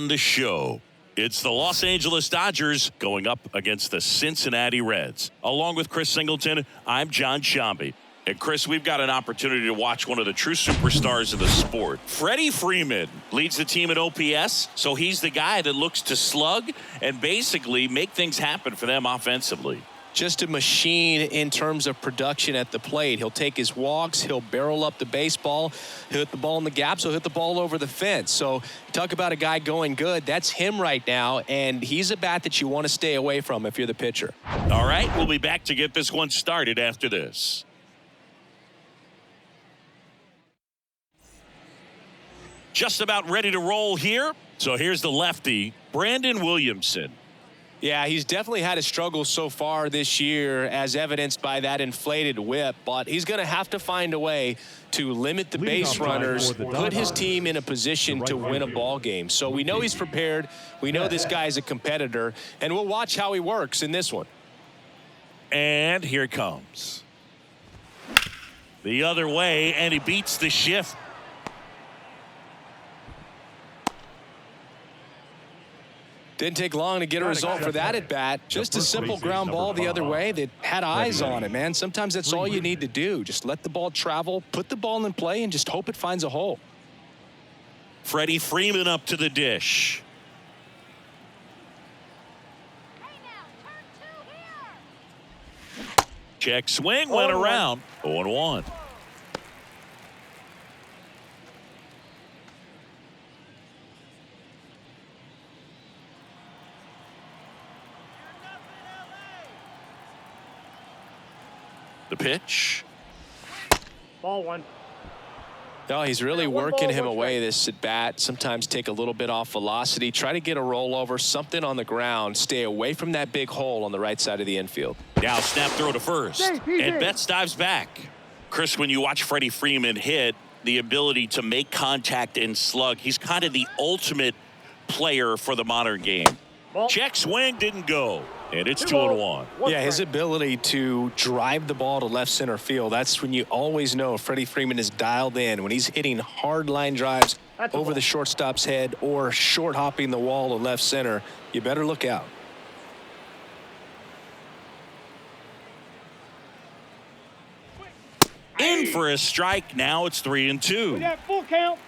The show. It's the Los Angeles Dodgers going up against the Cincinnati Reds. Along with Chris Singleton, I'm John Shambi. And Chris, we've got an opportunity to watch one of the true superstars of the sport. Freddie Freeman leads the team in OPS, so he's the guy that looks to slug and basically make things happen for them offensively. Just a machine in terms of production at the plate. He'll take his walks, he'll barrel up the baseball, he'll hit the ball in the gaps, he'll hit the ball over the fence. So talk about a guy going good. That's him right now, and he's a bat that you want to stay away from if you're the pitcher. All right, we'll be back to get this one started after this. Just about ready to roll here. So here's the lefty, Brandon Williamson. Yeah, he's definitely had a struggle so far this year, as evidenced by that inflated whip. But he's going to have to find a way to limit the base runners, put his team in a position to win a ball game. So we know he's prepared. We know this guy's a competitor, and we'll watch how he works in this one. And here it comes. The other way, and he beats the shift. Didn't take long to get a result for that at bat. Just a simple ground ball the other way that had eyes on it, man. Sometimes that's all you need to do. Just let the ball travel, put the ball in play, and just hope it finds a hole. Freddie Freeman up to the dish. Check swing, went around. 0-1. The pitch. Ball one. No, he's really working him away this at bat. Sometimes take a little bit off velocity. Try to get a rollover, something on the ground. Stay away from that big hole on the right side of the infield. Now snap throw to first. And Betts dives back. Chris, when you watch Freddie Freeman hit, the ability to make contact and slug, he's kind of the ultimate player for the modern game. Check swing, didn't go. And it's 2-1. Yeah, his ability to drive the ball to left center field, that's when you always know Freddie Freeman is dialed in. When he's hitting hard line drives over the shortstop's head or short hopping the wall to left center, you better look out. In for a strike. Now it's 3-2. We got full count.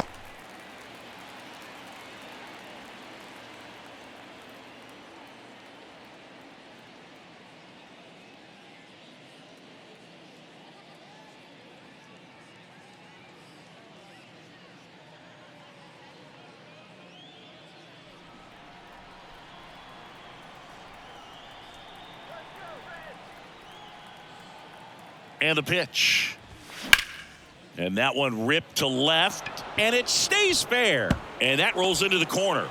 And the pitch. And that one ripped to left, and it stays fair. And that rolls into the corner.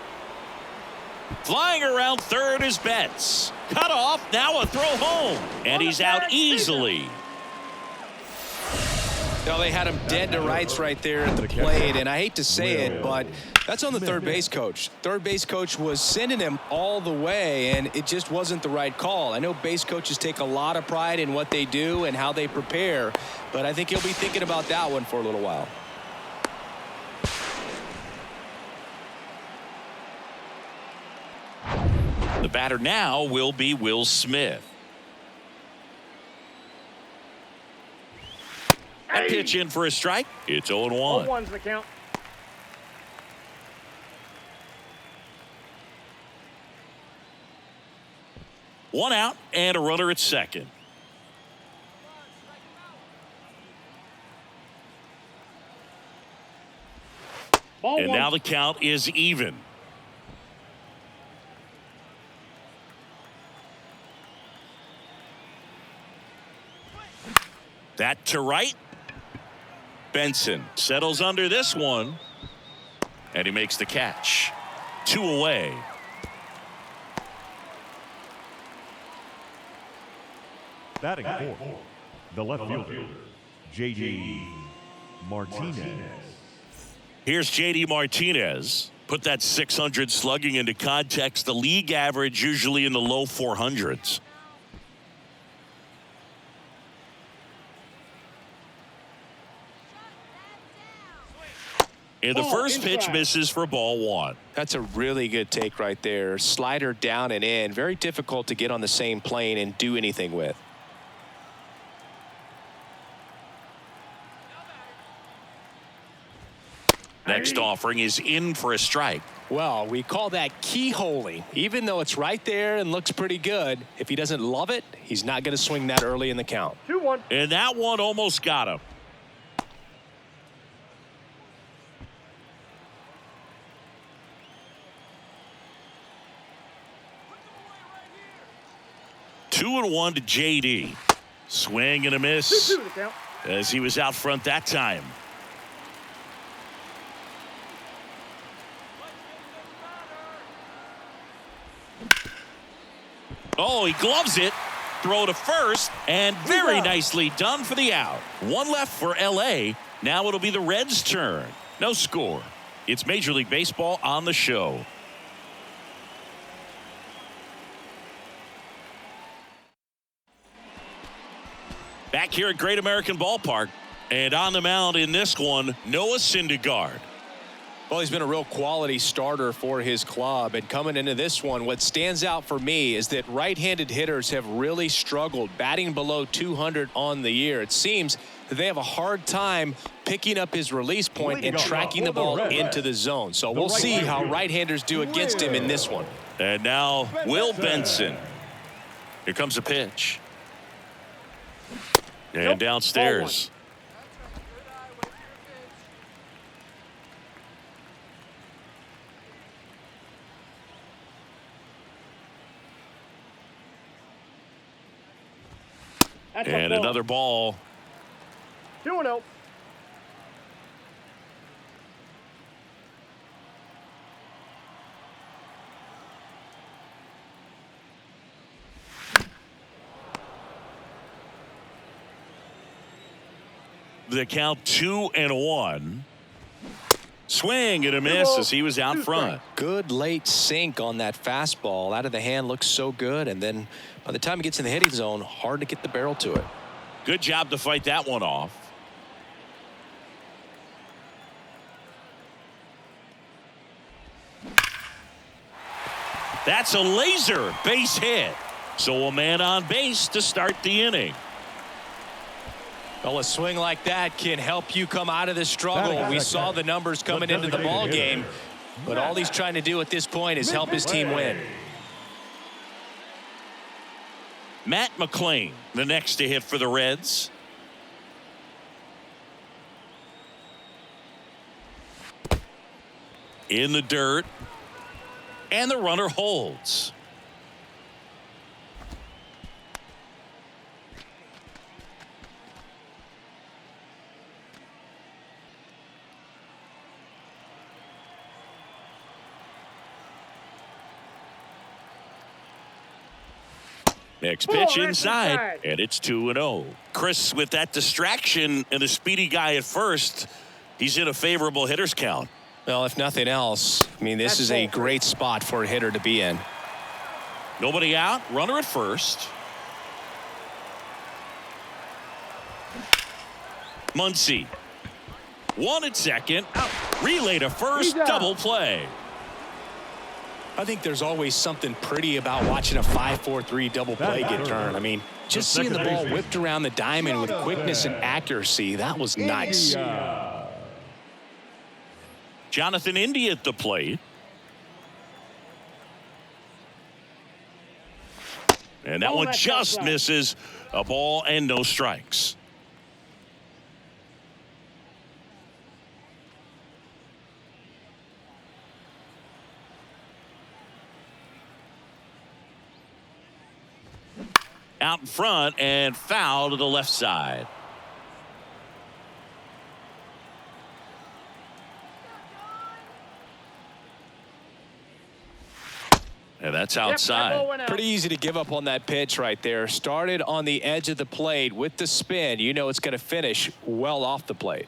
Flying around third is Betts. Cut off, now a throw home. And he's out easily. No, they had him dead to rights right there at the plate, and I hate to say it, but that's on the third base coach. Third base coach was sending him all the way, and it just wasn't the right call. I know base coaches take a lot of pride in what they do and how they prepare, but I think he'll be thinking about that one for a little while. The batter now will be Will Smith. A pitch in for a strike. It's 0-1. 0-1's the count. One out and a runner at second. And now the count is even. That to right. Benson settles under this one, and he makes the catch. 2 away. Batting fourth, the left fielder, J.D. Martinez. Here's J.D. Martinez. Put that 600 slugging into context. The league average usually in the low 400s. And the Ball first pitch inside. misses for ball one. That's a really good take right there. Slider down and in. Very difficult to get on the same plane and do anything with. Next offering is in for a strike. Well, we call that keyholing. Even though it's right there and looks pretty good, if he doesn't love it, he's not going to swing that early in the count. 2-1. And that one almost got him. Two and one to JD. Swing and a miss 2-2 the count. as he was out front that time. Oh, he gloves it. Throw to first, and very nicely done for the out. One left for LA. Now it'll be the Reds' turn. No score. It's Major League Baseball on the show. Back here at Great American Ballpark, and on the mound in this one, Noah Syndergaard. Well, he's been a real quality starter for his club. And coming into this one, what stands out for me is that right-handed hitters have really struggled, batting below 200 on the year. It seems that they have a hard time picking up his release point and tracking the ball into the zone. So we'll see how right-handers do against him in this one. And now Will Benson. Here comes a pitch. And downstairs. That's a And ball. another ball. 2-0. The count 2-1. Swing and a miss as he was out front. Good late sink on that fastball. Out of the hand looks so good. And then by the time he gets in the hitting zone, hard to get the barrel to it. Good job to fight that one off. That's a laser base hit. So a man on base to start the inning. Well, a swing like that can help you come out of the struggle. We saw the numbers coming into the ball game, but all he's trying to do at this point is help his team win. Matt McClain, the next to hit for the Reds. In the dirt. And the runner holds. Next pitch inside, and it's 2-0. Chris, with that distraction and a speedy guy at first, he's in a favorable hitter's count. Well, if nothing else, I mean, this is a great spot for a hitter to be in. Nobody out, runner at first. Muncy. One at second. Relay to first, double play. I think there's always something pretty about watching a 5-4-3 double play get turned. I mean, just seeing the ball whipped around the diamond with quickness and accuracy, that was nice. Jonathan India at the plate. And that one just misses. A ball and no strikes. Out in front and foul to the left side. And that's outside. Pretty easy to give up on that pitch right there. Started on the edge of the plate with the spin. You know it's going to finish well off the plate.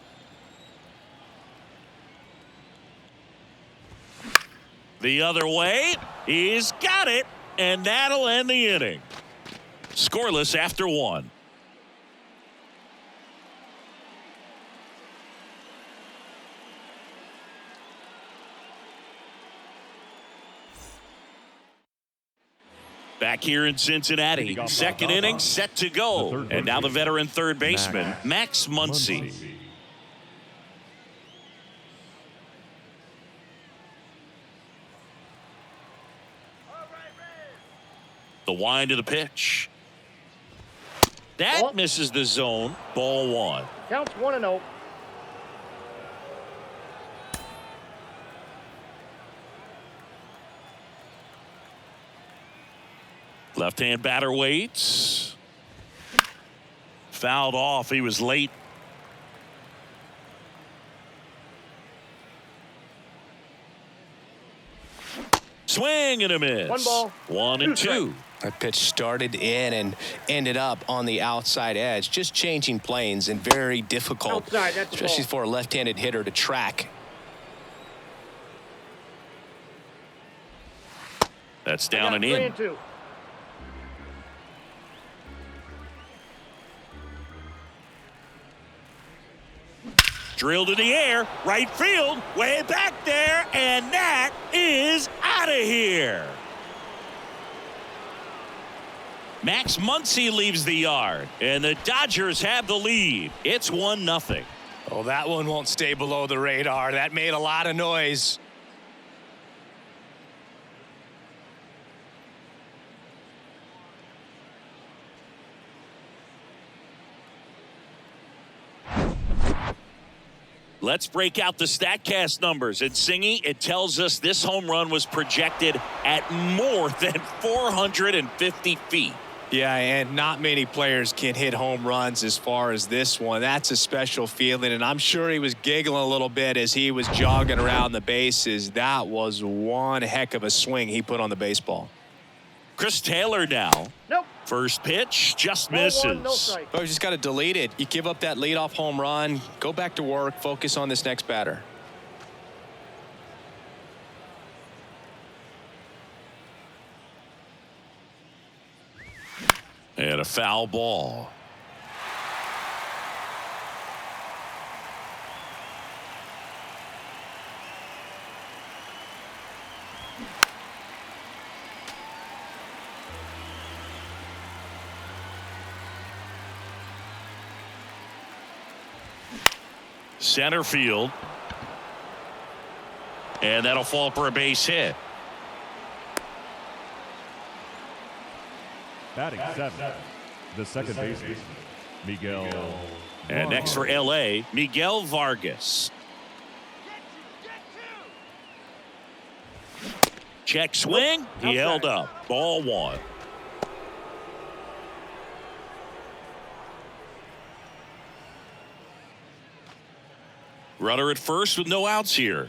The other way. He's got it. And that'll end the inning. Scoreless after one. Back here in Cincinnati, second inning set to go. And now the veteran third baseman, Max Muncy. The wind of the pitch. That misses the zone. Ball one. Counts 1-0. Left-hand batter waits. Fouled off. He was late. Swing and a miss. 1 ball. 1-2. That pitch started in and ended up on the outside edge, just changing planes and very difficult, Outside, that's especially ball. for a left-handed hitter to track. That's down and in. 3-2. Drilled in the air, right field, way back there, and that is out of here. Max Muncy leaves the yard, and the Dodgers have the lead. It's 1-0. Oh, that one won't stay below the radar. That made a lot of noise. Let's break out the StatCast numbers. And Singy, it tells us this home run was projected at more than 450 feet. Yeah, and not many players can hit home runs as far as this one. That's a special feeling, and I'm sure he was giggling a little bit as he was jogging around the bases. That was one heck of a swing he put on the baseball. Chris Taylor now. Nope. First pitch just Ball misses. 1, no strike. Oh, you just got to delete it. You give up that leadoff home run, go back to work, focus on this next batter. And a foul ball. Center field. And that'll fall for a base hit. Batting seventh, the second baseman, Miguel. And next for LA, Miguel Vargas. Check swing. He held up. Ball one. Runner at first with no outs here.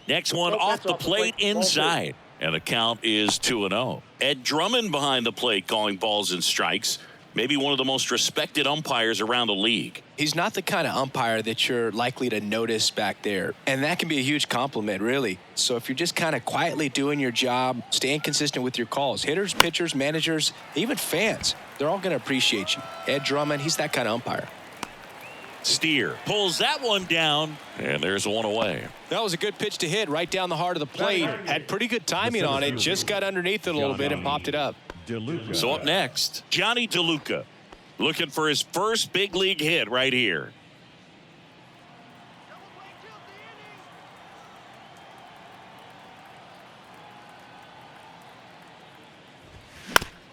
Next one off the plate inside. And the count is 2-0. Ed Drummond behind the plate calling balls and strikes. Maybe one of the most respected umpires around the league. He's not the kind of umpire that you're likely to notice back there. And that can be a huge compliment, really. So if you're just kind of quietly doing your job, staying consistent with your calls, hitters, pitchers, managers, even fans, they're all going to appreciate you. Ed Drummond, he's that kind of umpire. Steer pulls that one down, and there's one away. That was a good pitch to hit right down the heart of the plate. Had pretty good timing on it. Just got underneath it a little bit and popped it up. DeLuca. So up next, Johnny DeLuca, looking for his first big league hit right here.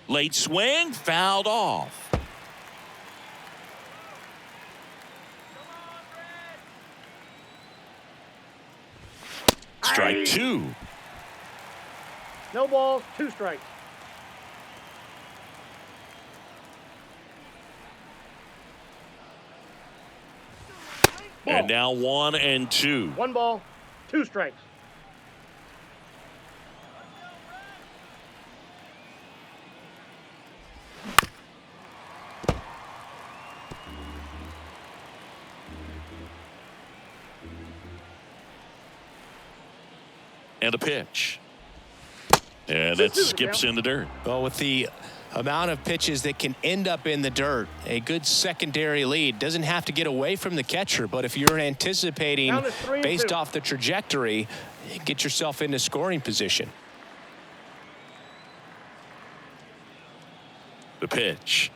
Late swing, fouled off. Strike two. No balls, 2 strikes. And now 1-2. 1 ball, 2 strikes. And a pitch. And that skips in the dirt. Well, with the Amount of pitches that can end up in the dirt. A good secondary lead. Doesn't have to get away from the catcher, but if you're anticipating based off the trajectory, get yourself into scoring position. The pitch.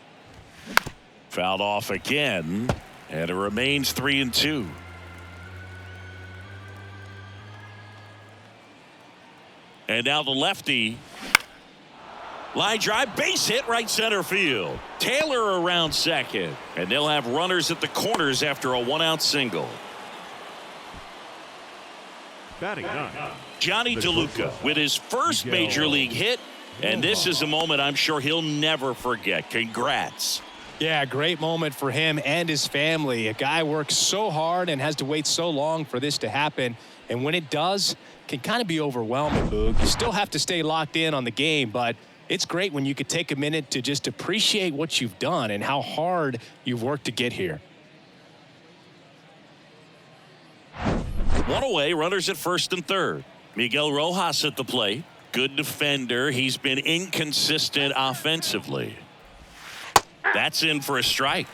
Fouled off again, and it remains 3-2. And now the lefty. Line drive, base hit, right center field. Taylor around second, and they'll have runners at the corners after a one-out single. Batting nine. Johnny DeLuca with his first major league hit, and this is a moment I'm sure he'll never forget. Congrats. Yeah, great moment for him and his family. A guy works so hard and has to wait so long for this to happen, and when it does, it can kind of be overwhelming, Boog. You still have to stay locked in on the game, but it's great when you could take a minute to just appreciate what you've done and how hard you've worked to get here. One away, runners at first and third. Miguel Rojas at the plate. Good defender. He's been inconsistent offensively. That's in for a strike.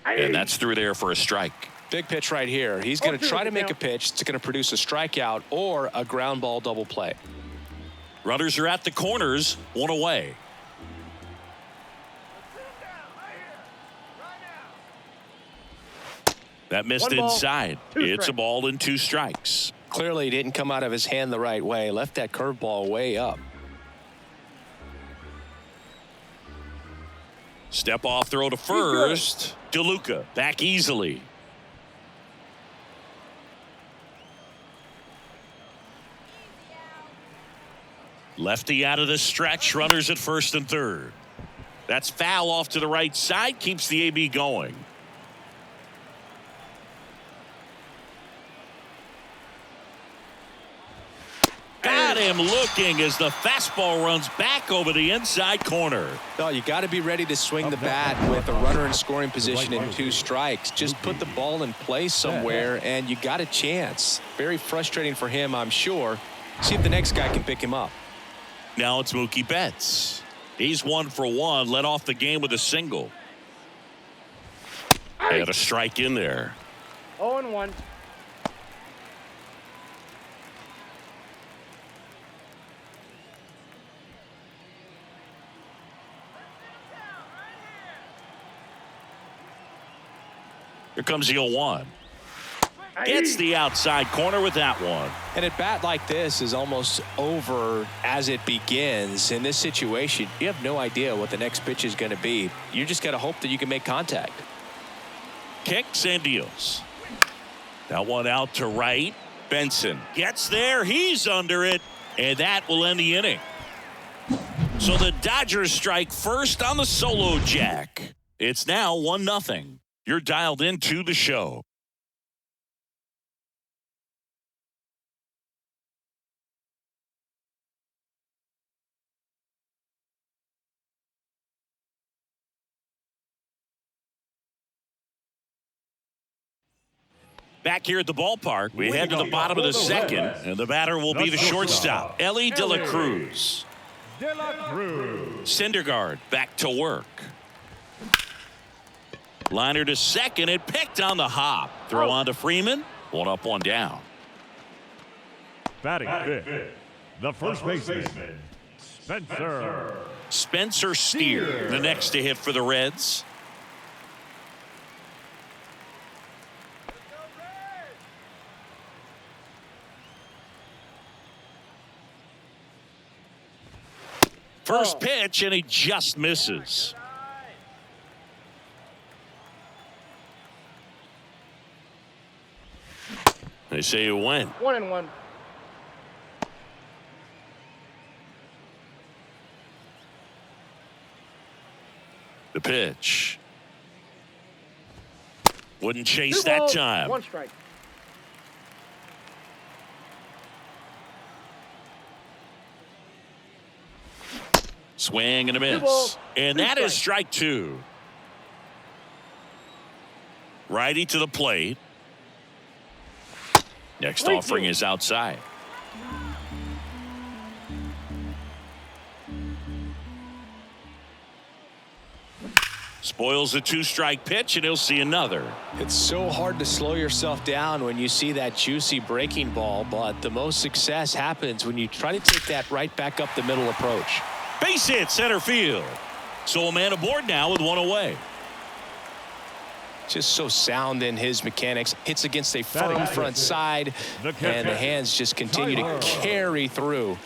And that's through there for a strike. Big pitch right here. He's going to try to make a pitch that's going to produce a strikeout or a ground ball double play. Runners are at the corners, one away. That missed inside. It's a ball and two strikes. Clearly didn't come out of his hand the right way. Left that curveball way up. Step off throw to first. DeLuca back easily. Lefty out of the stretch. Runners at first and third. That's foul off to the right side. Keeps the AB going. Got him looking as the fastball runs back over the inside corner. No, you got to be ready to swing the bat with a runner in scoring position and two strikes. Just put the ball in place somewhere and you got a chance. Very frustrating for him, I'm sure. See if the next guy can pick him up. Now it's Mookie Betts. He's 1 for 1, led off the game with a single. And a strike in there. 0-1. Here comes the 0-1. Gets the outside corner with that one. And a bat like this is almost over as it begins. In this situation, you have no idea what the next pitch is going to be. You just got to hope that you can make contact. Kicks and deals. That one out to right. Benson gets there. He's under it. And that will end the inning. So the Dodgers strike first on the solo jack. It's now 1-0. You're dialed into the show. Back here at the ballpark, we head to the bottom of the second, and the batter will be the shortstop, Ellie De La Cruz. Syndergaard back to work. Liner to second and picked on the hop. Throw on to Freeman. 1 up, 1 down. Batting fifth, the first baseman, Spencer Steer, the next to hit for the Reds. First pitch, and he just misses. They say you win. 1-1. The pitch. Wouldn't chase that time. 1 strike. Swing and a miss. balls, And two that is strikes. strike two. Righty to the plate. Next 3-2. offering is outside. Spoils the two-strike pitch, and he'll see another. It's so hard to slow yourself down when you see that juicy breaking ball, but the most success happens when you try to take that right back up the middle approach. Base hit center field. So a man aboard now with one away. Just so sound in his mechanics. Hits against a firm front side, and the hands just continue to carry through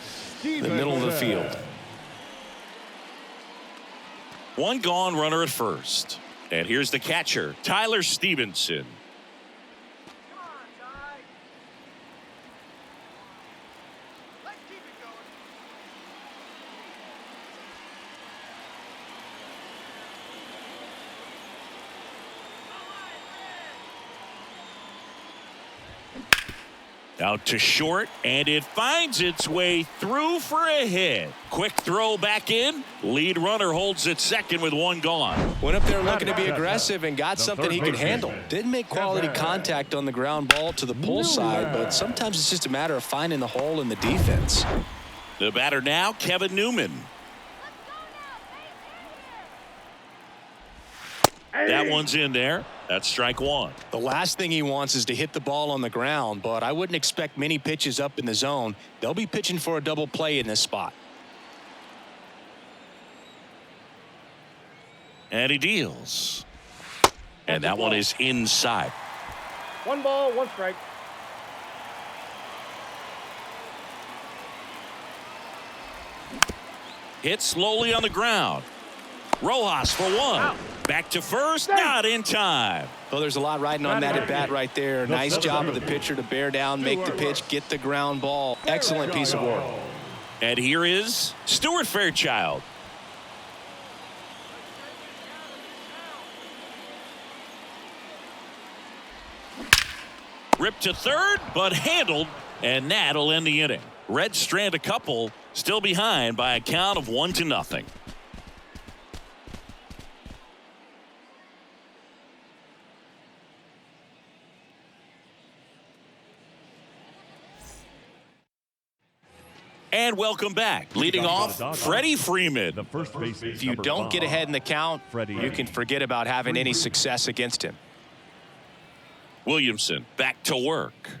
the middle of the field. One gone, runner at first. And here's the catcher, Tyler Stevenson. Out to short, and it finds its way through for a hit. Quick throw back in. Lead runner holds at second with one gone. Went up there looking to be aggressive and got something he could handle. Didn't make quality contact on the ground ball to the pull side, but sometimes it's just a matter of finding the hole in the defense. The batter now, Kevin Newman. That one's in there. That's strike one. The last thing he wants is to hit the ball on the ground, but I wouldn't expect many pitches up in the zone. They'll be pitching for a double play in this spot. And he deals. And that one is inside. 1 ball, 1 strike. Hit slowly on the ground. Rojas for one. Out. Back to first, not in time. Well, there's a lot riding on that at bat right there. Nice job of the pitcher to bear down, make the pitch, get the ground ball. Excellent piece of work. And here is Stuart Fairchild. Ripped to third, but handled, and that'll end the inning. Reds strand a couple, still behind by a count of 1-0. And welcome back. Leading off, Freddie Freeman. The first base. If you don't get ahead in the count, you can forget about having any success against him. Williamson back to work.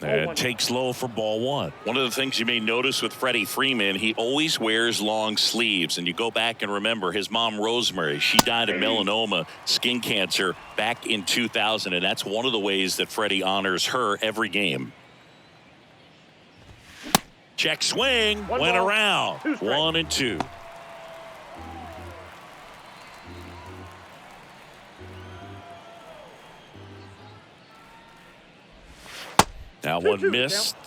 And takes low for ball one. One of the things you may notice with Freddie Freeman, he always wears long sleeves. And you go back and remember his mom, Rosemary, she died of melanoma, skin cancer, back in 2000. And that's one of the ways that Freddie honors her every game. Check swing, One went ball, around. 2 strikes. 1-2. That one 2-2 missed.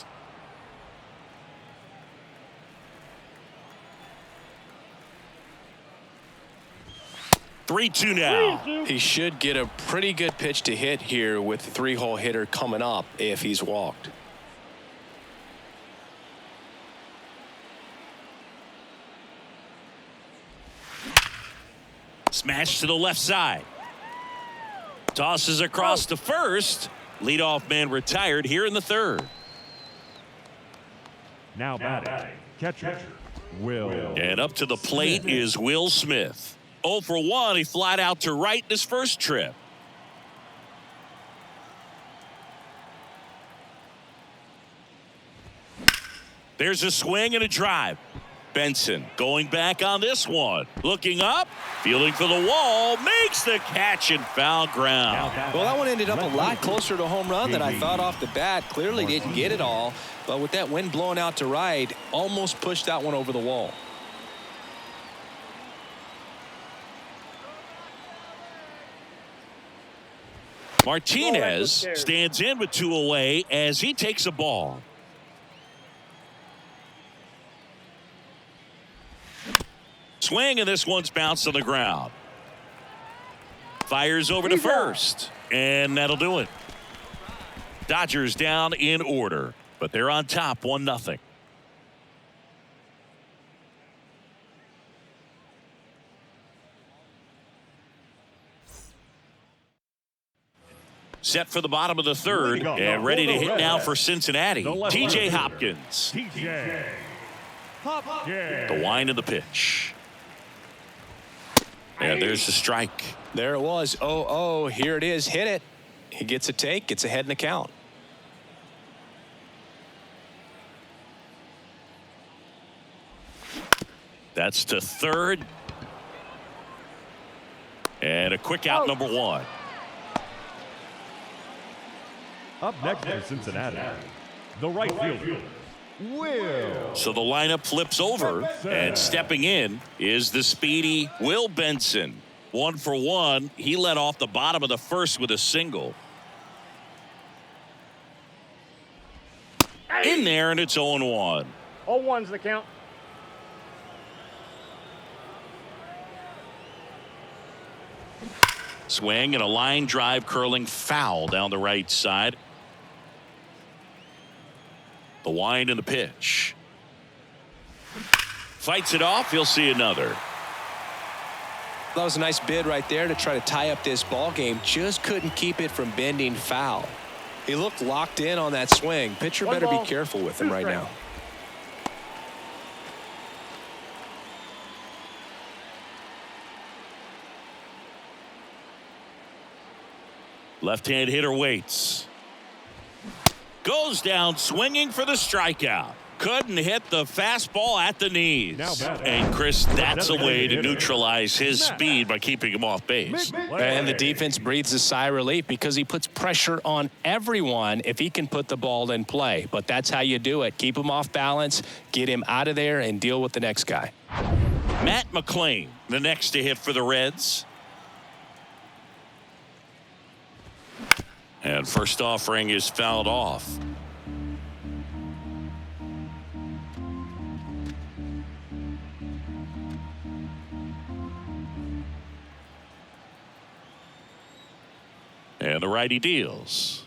count. 3-2 now. 3-2. He should get a pretty good pitch to hit here with the 3-hole hitter coming up if he's walked. Smash to the left side. Tosses across to first. Leadoff man retired here in the third. Now batting. Catcher. Will. And up to the plate is Will Smith. 0 for 1. He flied out to right in his first trip. There's a swing and a drive. Benson going back on this one. Looking up, fielding for the wall, makes the catch in foul ground. Well, that one ended up a lot closer to a home run than I thought off the bat. Clearly didn't get it all, but with that wind blowing out to right, almost pushed that one over the wall. Martinez stands in with 2 away as he takes a ball. Swing, and this one's bounced on the ground. Fires over to first, and that'll do it. Dodgers down in order, but they're on top 1-0. Set for the bottom of the third and ready to hit now for Cincinnati. TJ Hopkins. TJ Hopkins. The wind of the pitch. And there's the strike. There it was. 0-0. Here it is. Hit it. He gets a take. Gets ahead in the count. That's to third. And a quick out, number one. Up next for Cincinnati, the right fielder, Will. So the lineup flips over, and stepping in is the speedy Will Benson. 1 for 1. He led off the bottom of the first with a single. In there, and it's 0-1. 0-1's the count. Swing and a line drive curling foul down the right side. The wind and the pitch. Fights it off. He'll see another. That was a nice bid right there to try to tie up this ball game. Just couldn't keep it from bending foul. He looked locked in on that swing. Pitcher better be careful with him right now. Left-hand hitter waits. Goes down swinging for the strikeout. Couldn't hit the fastball at the knees. And Chris, that's a way to neutralize his speed by keeping him off base. And the defense breathes a sigh of relief because he puts pressure on everyone if he can put the ball in play. But that's how you do it. Keep him off balance, get him out of there, and deal with the next guy. Matt McClain, the next to hit for the Reds. And first offering is fouled off. And the righty deals.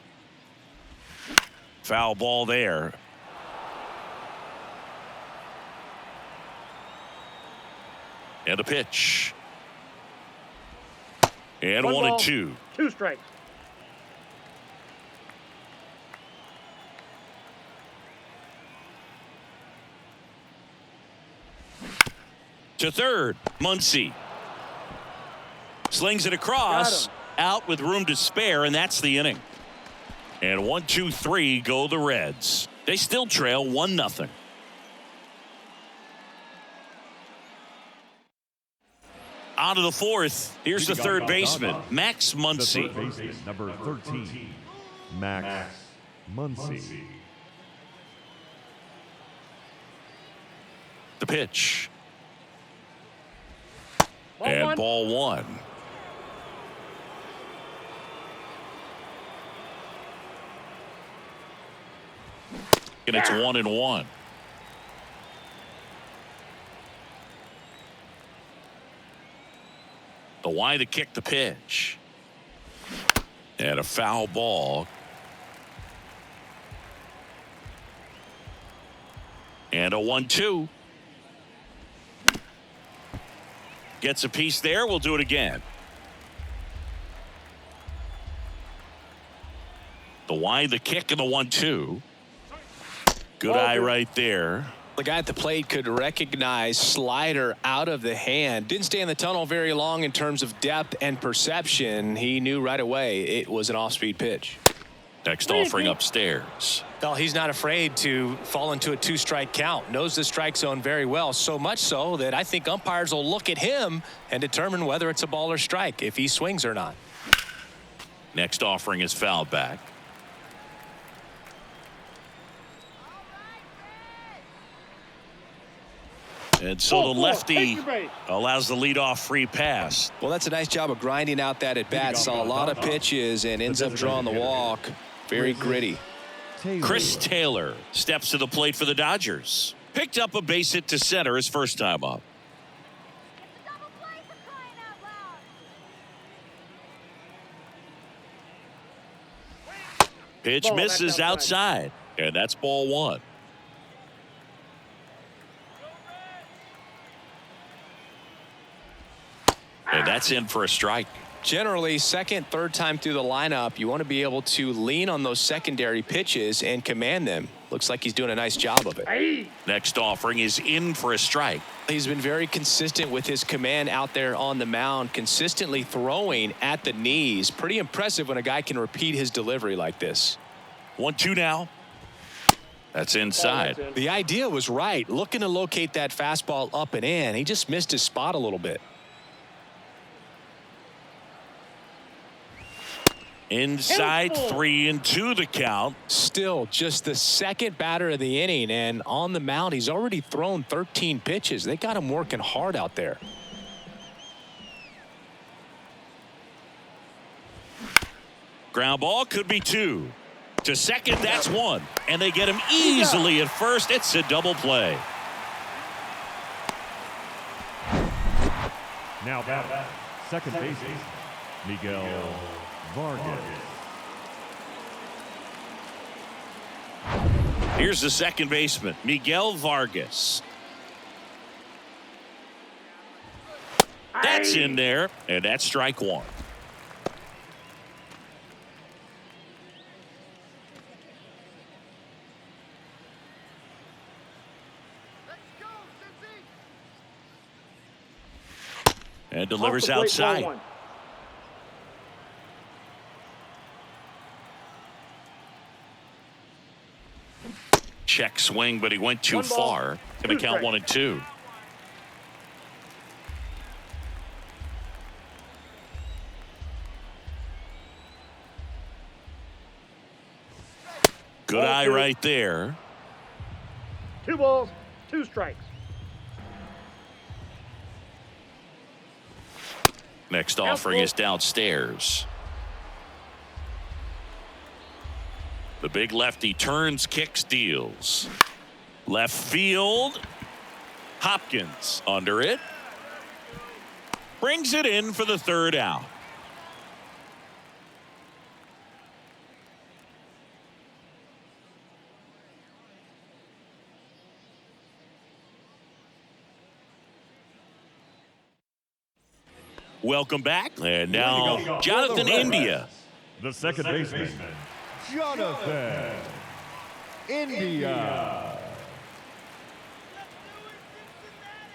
Foul ball there. And a pitch. And 1-2. 2 strikes. To third, Muncy. Slings it across. Out with room to spare, and that's the inning. And 1-2-3 go the Reds. They still trail 1-0. On to the fourth. Here's the third baseman, Max Muncy. The third baseman, number 13, Max Muncy. The pitch. Ball And one. ball one. And it's 1-1. The wide to kick the pitch. And a foul ball. And a 1-2. Gets a piece there. We'll do it again. The wide, the kick, and the 1-2. Good eye right there. The guy at the plate could recognize slider out of the hand. Didn't stay in the tunnel very long in terms of depth and perception. He knew right away it was an off-speed pitch. Next offering upstairs. Well, he's not afraid to fall into a 2-strike count. Knows the strike zone very well. So much so that I think umpires will look at him and determine whether it's a ball or strike, if he swings or not. Next offering is fouled back. And so the lefty allows the leadoff free pass. Well, that's a nice job of grinding out that at bat. Saw a lot of pitches and ends up drawing the walk. Very gritty. Chris Taylor steps to the plate for the Dodgers. Picked up a base hit to center his first time up. Pitch misses outside, and that's ball one. And that's in for a strike. Generally, second, third time through the lineup, you want to be able to lean on those secondary pitches and command them. Looks like he's doing a nice job of it. Next offering is in for a strike. He's been very consistent with his command out there on the mound, consistently throwing at the knees. Pretty impressive when a guy can repeat his delivery like this. 1-2 now. That's inside. The idea was right, looking to locate that fastball up and in. He just missed his spot a little bit. Inside, 3-2 the count. Still just the second batter of the inning, and on the mound, he's already thrown 13 pitches. They got him working hard out there. Ground ball could be 2. To second, that's 1. And they get him easily at first. It's a double play. Now back, second baseman, Miguel Vargas. Here's the second baseman, Miguel Vargas. That's in there, and that's strike 1. And delivers outside. Check swing, but he went too far. Going to count 1-2. Good eye right there. 2 balls, 2 strikes. Next offering is downstairs. The big lefty turns, kicks, deals. Left field. Hopkins under it. Brings it in for the third out. Welcome back. And now Jonathan India. The second baseman, Jonathan India.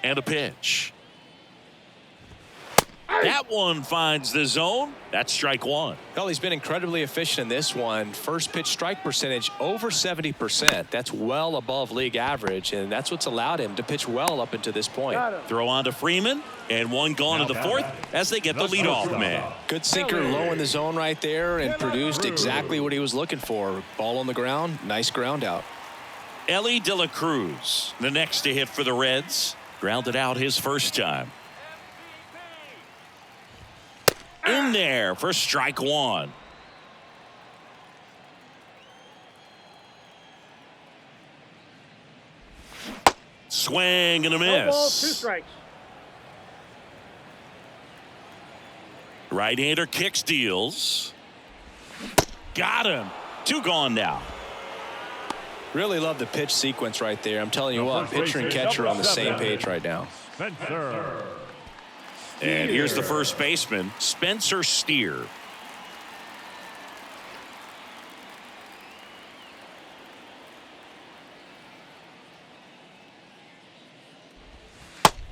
And a pitch. That one finds the zone. That's strike 1. Well, he's been incredibly efficient in this one. First pitch strike percentage over 70%. That's well above league average, and that's what's allowed him to pitch well up until this point. Throw on to Freeman, and one gone to the fourth as they get the leadoff man. Good sinker low in the zone right there and produced exactly what he was looking for. Ball on the ground, nice ground out. Ellie De La Cruz, the next to hit for the Reds. Grounded out his first time. In there for strike 1. Swing and a miss. 1 ball, 2 strikes. Right-hander kicks, deals. Got him. 2 gone now. Really love the pitch sequence right there. I'm telling you what, pitcher and catcher are on the same page right now. Spencer. And here's the first baseman, Spencer Steer.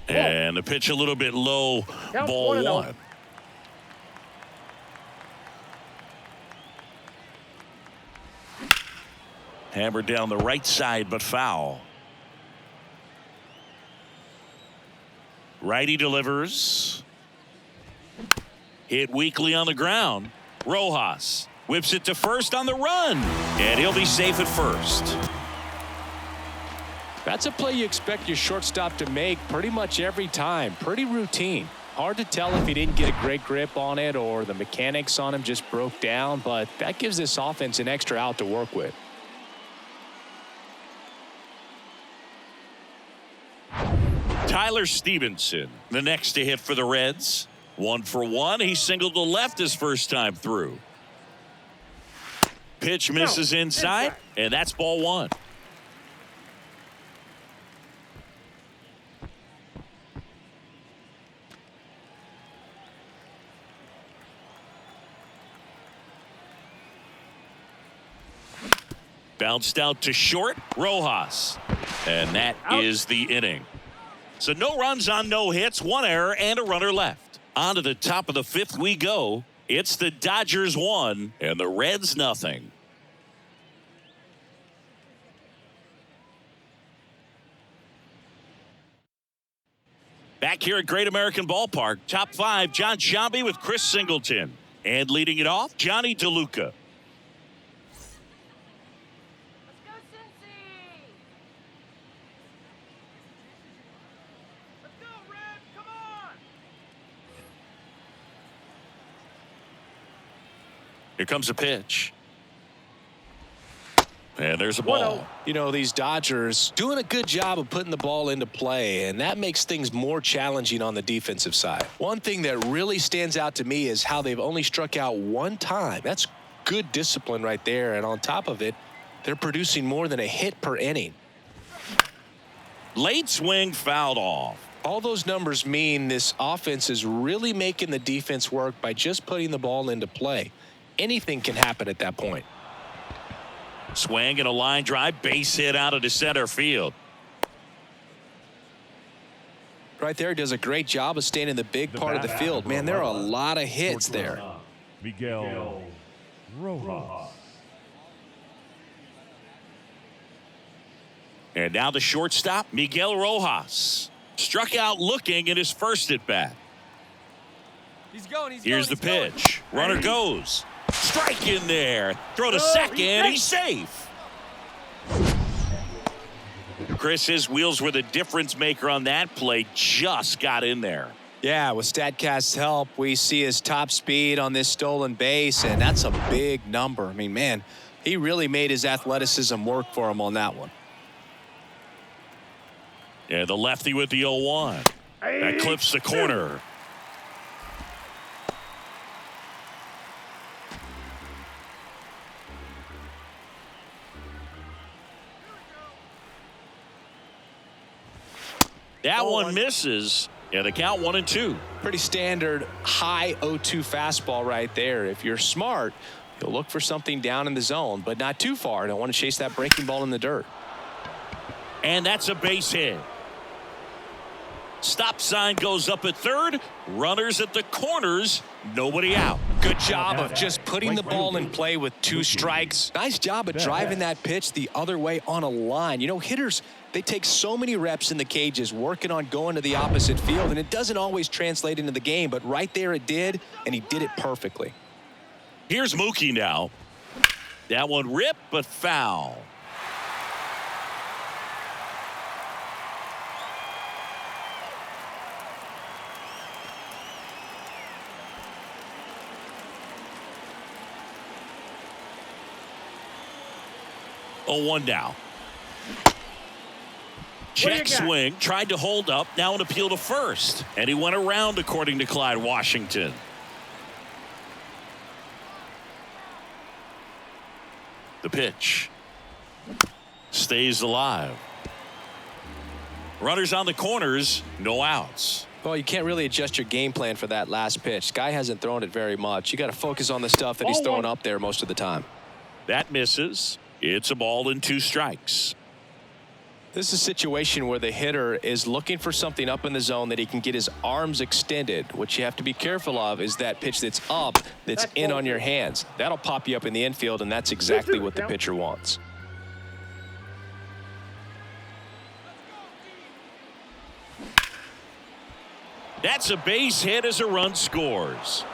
And the pitch a little bit low, ball 1. Hammered down the right side, but foul. Righty delivers. Hit weakly on the ground. Rojas whips it to first on the run. And he'll be safe at first. That's a play you expect your shortstop to make pretty much every time. Pretty routine. Hard to tell if he didn't get a great grip on it or the mechanics on him just broke down, but that gives this offense an extra out to work with. Tyler Stevenson, the next to hit for the Reds. 1 for 1. He singled to left his first time through. Pitch misses inside, and that's ball 1. Bounced out to short, Rojas. And that is the inning. So no runs on no hits, 1 error, and a runner left. On to the top of the 5th we go. It's the Dodgers 1 and the Reds nothing. Back here at Great American Ballpark, top 5, John Sciambi with Chris Singleton. And leading it off, Johnny DeLuca. Here comes a pitch. And there's a ball. You know, these Dodgers doing a good job of putting the ball into play, and that makes things more challenging on the defensive side. One thing that really stands out to me is how they've only struck out 1 time. That's good discipline right there, and on top of it, they're producing more than a hit per inning. Late swing fouled off. All those numbers mean this offense is really making the defense work by just putting the ball into play. Anything can happen at that point. Swing and a line drive, base hit out of the center field. Right there, does a great job of staying in the big part of the field. Man, there are a lot of hits there. Miguel Rojas. And now the shortstop, Miguel Rojas. Struck out looking in his first at bat. Here's the pitch. Runner goes. Strike in there. Throw to second. He's safe. Chris, his wheels were the difference maker on that play. Just got in there. Yeah, with StatCast's help, we see his top speed on this stolen base, and that's a big number. I mean, man, he really made his athleticism work for him on that one. Yeah, the lefty with the 0-1. That clips the corner. That one misses. Yeah, the count 1-2. Pretty standard high 0-2 fastball right there. If you're smart, you'll look for something down in the zone, but not too far. Don't want to chase that breaking ball in the dirt. And that's a base hit. Stop sign goes up at third. Runners at the corners. Nobody out. Good job of just putting the ball in play with 2 strikes. Nice job of driving that pitch the other way on a line. You know, hitters, they take so many reps in the cages working on going to the opposite field, and it doesn't always translate into the game, but right there it did, and he did it perfectly. Here's Mookie now. That one ripped, but foul. Oh, 1 down. Check swing, tried to hold up, now an appeal to first. And he went around, according to Clyde Washington. The pitch. Stays alive. Runners on the corners, no outs. Well, you can't really adjust your game plan for that last pitch. Guy hasn't thrown it very much. You got to focus on the stuff that he's throwing up there most of the time. That misses. It's a ball and 2 strikes. This is a situation where the hitter is looking for something up in the zone that he can get his arms extended. What you have to be careful of is that pitch that's up, that's in on your hands. That'll pop you up in the infield, and that's exactly what the pitcher wants. That's a base hit as a run scores.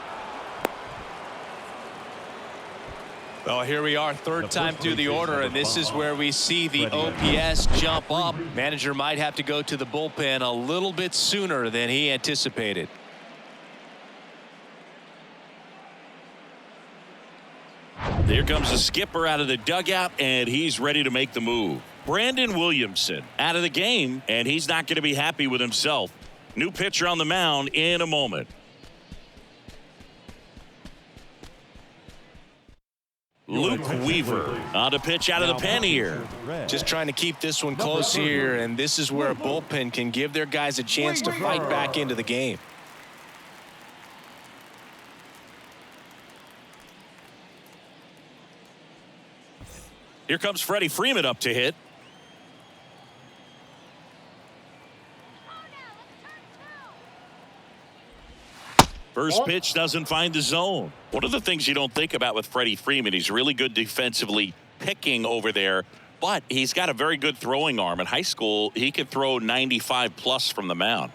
Well, here we are, third time through the order, and this is where we see the OPS jump up. Manager might have to go to the bullpen a little bit sooner than he anticipated. There comes the skipper out of the dugout, and he's ready to make the move. Brandon Williamson out of the game, and he's not going to be happy with himself. New pitcher on the mound in a moment. Luke Weaver on to pitch out of the pen here. Just trying to keep this one close here, and this is where a bullpen can give their guys a chance to fight back into the game. Here comes Freddie Freeman up to hit. First pitch doesn't find the zone. One of the things you don't think about with Freddie Freeman, he's really good defensively picking over there, but he's got a very good throwing arm. In high school, he could throw 95 plus from the mound.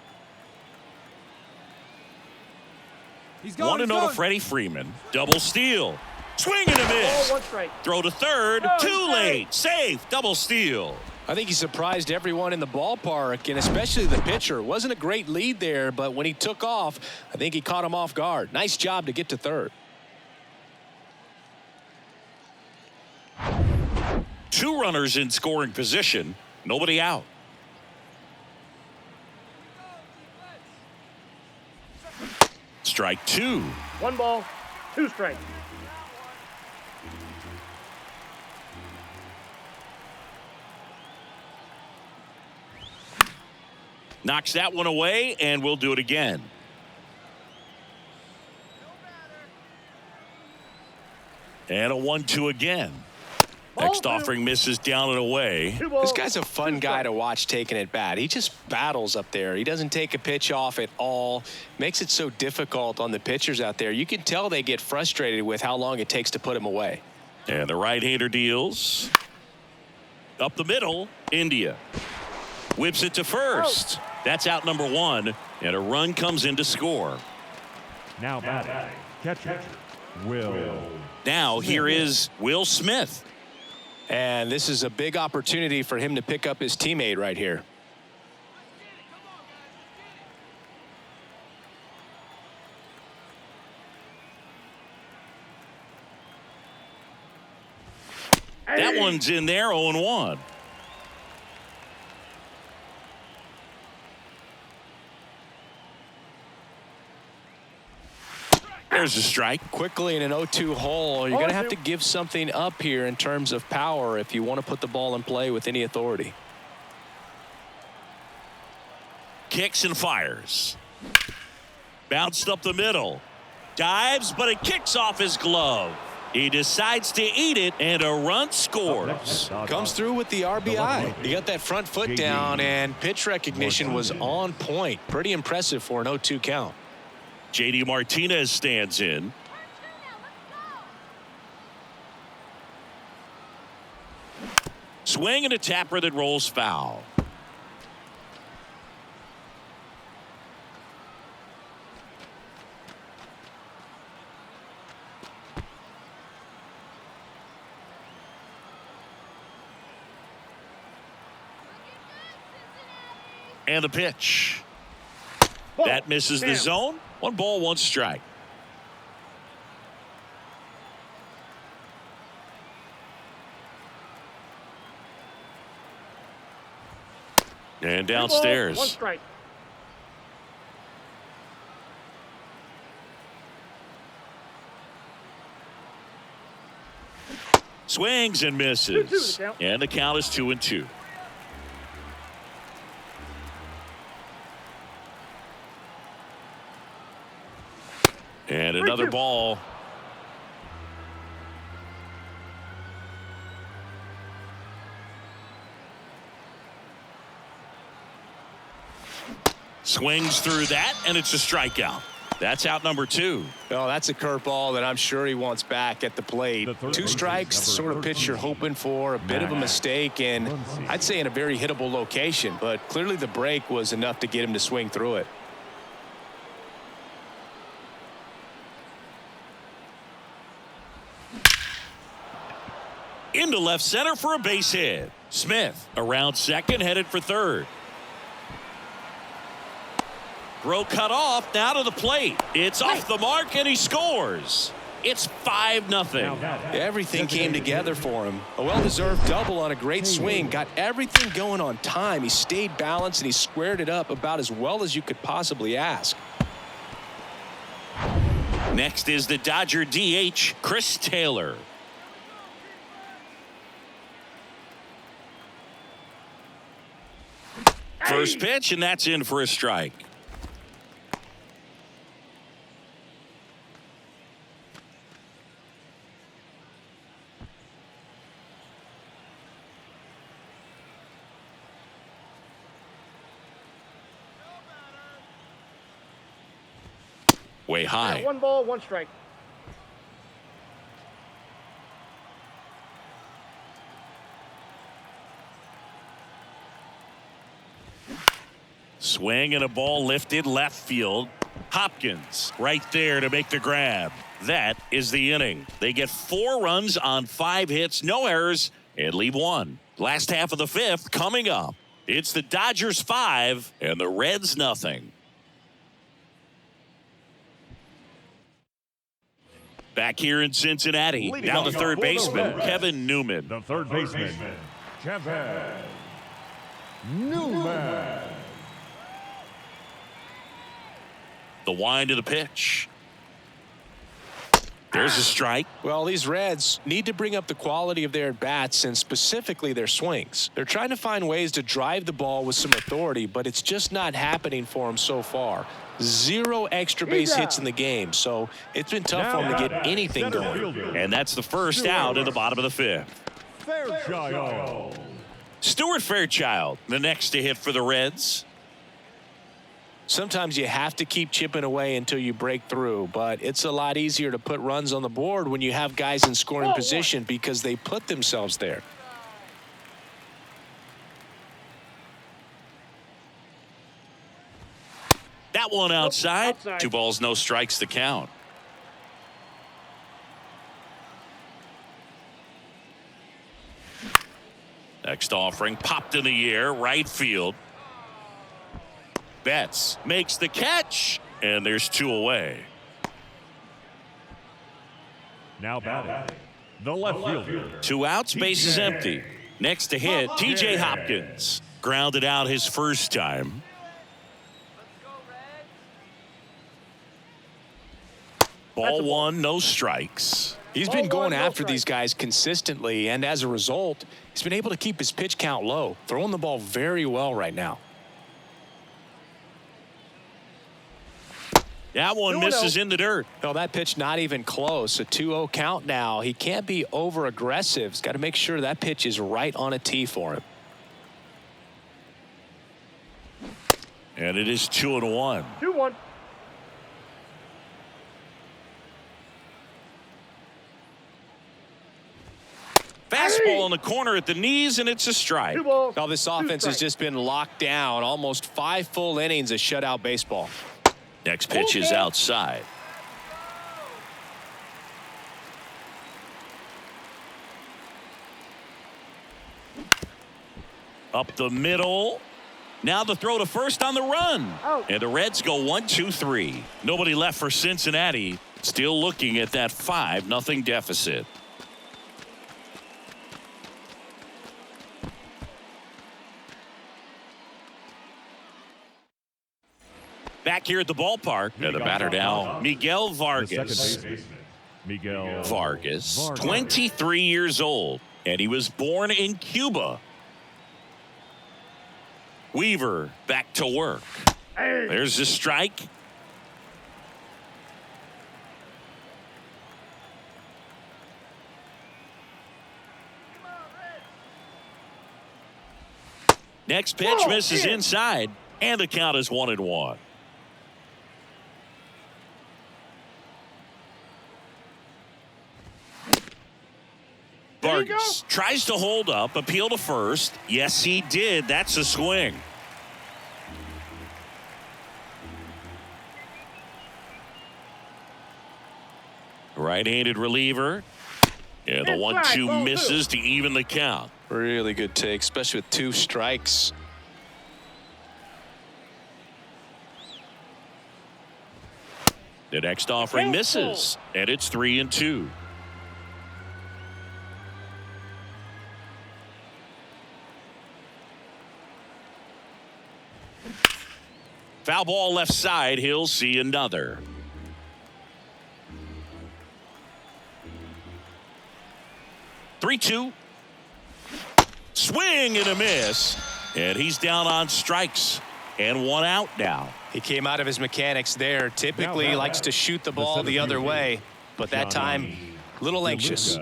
1-0 to Freddie Freeman. Double steal. Swing and a miss. One strike. Throw to third. Too late. Safe. Double steal. I think he surprised everyone in the ballpark, and especially the pitcher. Wasn't a great lead there, but when he took off, I think he caught him off guard. Nice job to get to third. 2 runners in scoring position. Nobody out. Strike 2. 1 ball, 2 strikes. Knocks that one away, and we'll do it again. And a 1-2 again. Next offering misses down and away. This guy's a fun guy to watch taking at bat. He just battles up there. He doesn't take a pitch off at all. Makes it so difficult on the pitchers out there. You can tell they get frustrated with how long it takes to put him away. And the right-hander deals. Up the middle, India. Whips it to first. That's out number 1, and a run comes in to score. Now batting, catcher, Will. Now here is Will Smith. And this is a big opportunity for him to pick up his teammate right here. That one's in there, 0-1. There's a strike. Quickly in an 0-2 hole, you're going to have to give something up here in terms of power if you want to put the ball in play with any authority. Kicks and fires. Bounced up the middle. Dives, but it kicks off his glove. He decides to eat it, and a run scores. Comes through with the RBI. He got that front foot down, and pitch recognition was on point. Pretty impressive for an 0-2 count. JD Martinez stands in. Swing and a tapper that rolls foul. And the pitch. That misses the zone. 1 ball, 1 strike. And downstairs. 1 strike. Swings and misses. And the count is 2-2. And another ball. Swings through that, and it's a strikeout. That's out number 2. Oh, that's a curveball that I'm sure he wants back at the plate. 2 strikes, the sort of pitch you're hoping for. A bit of a mistake, and I'd say in a very hittable location. But clearly the break was enough to get him to swing through it. Into left center for a base hit. Smith around second, headed for third. Throw cut off, now to the plate. It's off the mark, and he scores. It's 5-0. Everything came together for him. A well-deserved double on a great swing. Got everything going on time. He stayed balanced, and he squared it up about as well as you could possibly ask. Next is the Dodger DH, Chris Taylor. First pitch, and that's in for a strike. way high. 1 ball, 1 strike. Swing and a ball lifted left field. Hopkins right there to make the grab. That is the inning. They get 4 runs on 5 hits, no errors, and leave 1. Last half of the 5th coming up. It's the Dodgers 5 and the Reds nothing. Back here in Cincinnati, down to third baseman Kevin Newman. The third baseman, Kevin Newman. The wind of the pitch. There's a strike. Well, these Reds need to bring up the quality of their at-bats and specifically their swings. They're trying to find ways to drive the ball with some authority, but it's just not happening for them so far. 0 extra base hits in the game, so it's been tough for them to get anything going. And that's the first out in the bottom of the 5th. Fairchild. Stuart Fairchild, the next to hit for the Reds. Sometimes you have to keep chipping away until you break through, but it's a lot easier to put runs on the board when you have guys in scoring position because they put themselves there. That one outside. 2 balls, no strikes to count. Next offering popped in the air, right field. Betts makes the catch, and there's 2 away. Now batting, the left fielder. 2 outs, base is empty. Next to hit, TJ Hopkins. Grounded out his first time. Ball 1, no strikes. He's been going after these guys consistently, and as a result, he's been able to keep his pitch count low, throwing the ball very well right now. That one misses in the dirt. No, that pitch not even close. A 2-0 count now. He can't be over aggressive. He's got to make sure that pitch is right on a tee for him. And it is 2-1. 2-1. Fastball in the corner at the knees, and it's a strike. 2 balls. Now this offense has just been locked down. Almost 5 full innings of shutout baseball. Next pitch is outside. Up the middle. Now the throw to first on the run. And the Reds go 1-2-3. Nobody left for Cincinnati. Still looking at that 5-0 deficit. Back here at the ballpark, and the batter now, Miguel Vargas. Miguel Vargas, 23 years old, and he was born in Cuba. Weaver back to work. There's the strike. Next pitch misses inside, and the count is 1-1. Vargas tries to hold up, appeal to first. Yes, he did. That's a swing. Right-handed reliever. And the 1-2 misses to even the count. Really good take, especially with 2 strikes. The next offering misses, and it's 3-2. Foul ball left side. He'll see another. Three-two. Swing and a miss. And he's down on strikes. And 1 out now. He came out of his mechanics there. Typically likes to shoot the ball the other way. But that time, a little anxious.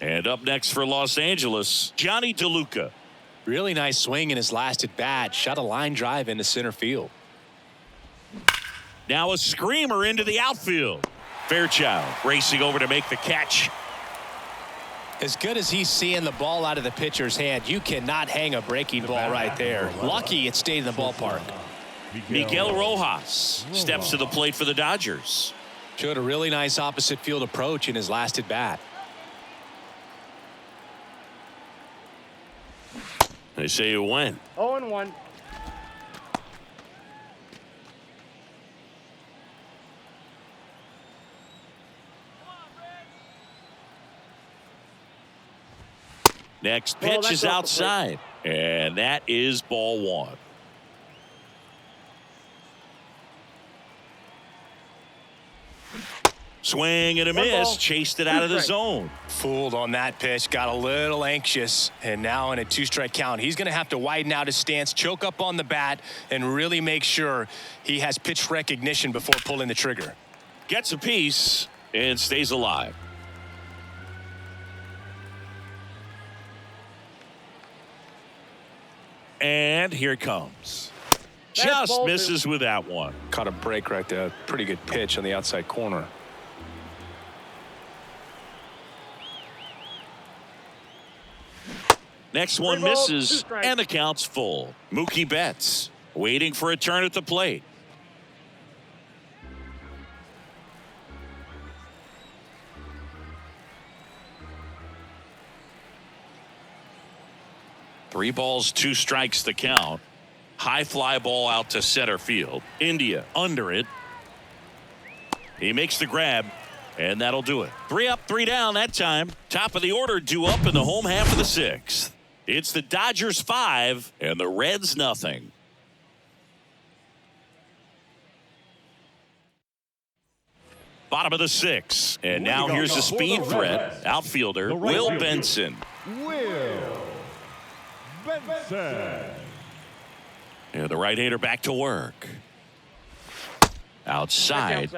And up next for Los Angeles, Johnny DeLuca. Really nice swing in his last at bat. Shot a line drive into center field. Now a screamer into the outfield. Fairchild racing over to make the catch. As good as he's seeing the ball out of the pitcher's hand, you cannot hang a breaking ball right there. Lucky it stayed in the ballpark. Miguel Rojas steps to the plate for the Dodgers. Showed a really nice opposite field approach in his last at bat. They say you win. 0-1. Next pitch is outside, and that is ball one. Swing and a miss, chased it out of the zone. Fooled on that pitch, got a little anxious, and now in a 2-strike count, he's going to have to widen out his stance, choke up on the bat, and really make sure he has pitch recognition before pulling the trigger. Gets a piece and stays alive. And here it comes. Just misses with that one. Caught a break right there. Pretty good pitch on the outside corner. Next one misses, and the count's full. Mookie Betts waiting for a turn at the plate. Three balls, 2 strikes the count. High fly ball out to center field. India under it. He makes the grab, and that'll do it. 3 up, 3 down that time. Top of the order due up in the home half of the 6th. It's the Dodgers 5 and the Reds nothing. Bottom of the 6th, and now here's a speed threat. Outfielder Will Benson. Will Benson. And the right-hander back to work. Outside.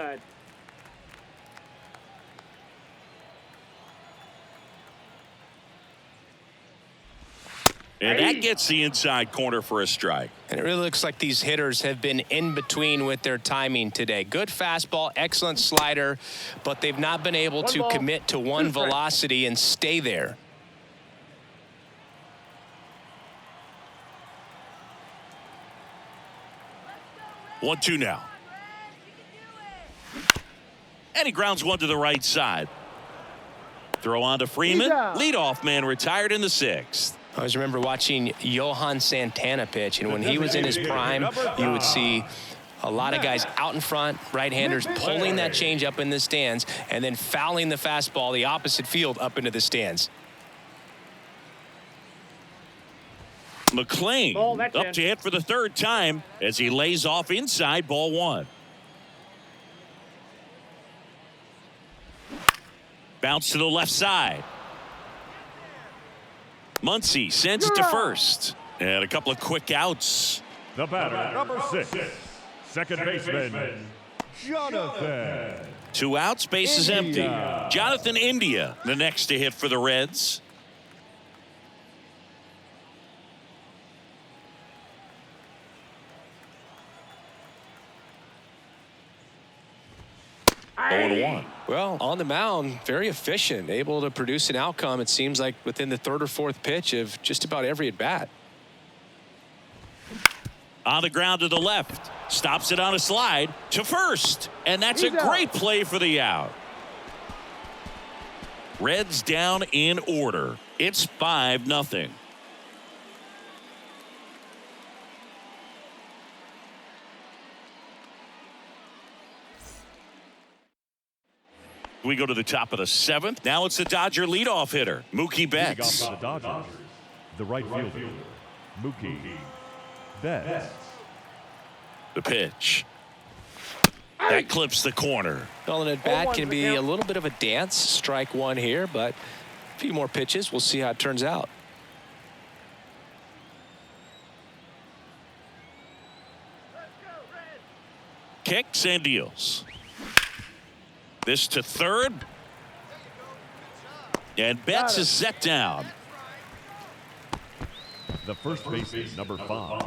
And that gets the inside corner for a strike. And it really looks like these hitters have been in between with their timing today. Good fastball, excellent slider, but they've not been able to commit to one velocity and stay there. One, 2 now. And he grounds one to the right side. Throw on to Freeman. Leadoff man retired in the 6th. I always remember watching Johan Santana pitch, and when he was in his prime, you would see a lot of guys out in front, right-handers pulling that change up in the stands and then fouling the fastball the opposite field up into the stands. McClain up to hit for the 3rd time as he lays off inside ball 1. Bounce to the left side. Muncy sends it to first. And a couple of quick outs. The batter, number 6, second baseman, Jonathan. 2 outs, base is empty. Jonathan India, the next to hit for the Reds. Oh, well, on the mound, very efficient, able to produce an outcome, it seems like, within the 3rd or 4th pitch of just about every at-bat. On the ground to the left. Stops it on a slide to first. And that's a great play for the out. Reds down in order. It's 5-0. We go to the top of the 7th. Now it's the Dodger leadoff hitter, Mookie Betts. For the Dodgers, the right fielder, Mookie Betts. The pitch. That clips the corner. Well, an at-bat can be a little bit of a dance. Strike 1 here, but a few more pitches. We'll see how it turns out. Kicks and deals. This to 3rd. And Betts is set down. The first baseman, number 5,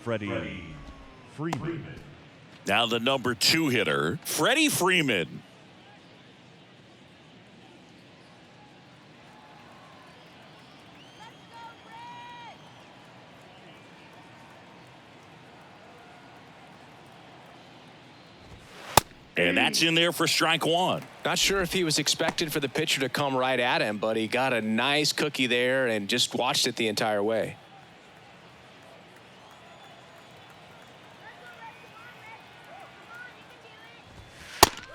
Freddie Freeman. Now the number 2 hitter, Freddie Freeman. And that's in there for strike 1. Not sure if he was expected for the pitcher to come right at him, but he got a nice cookie there and just watched it the entire way.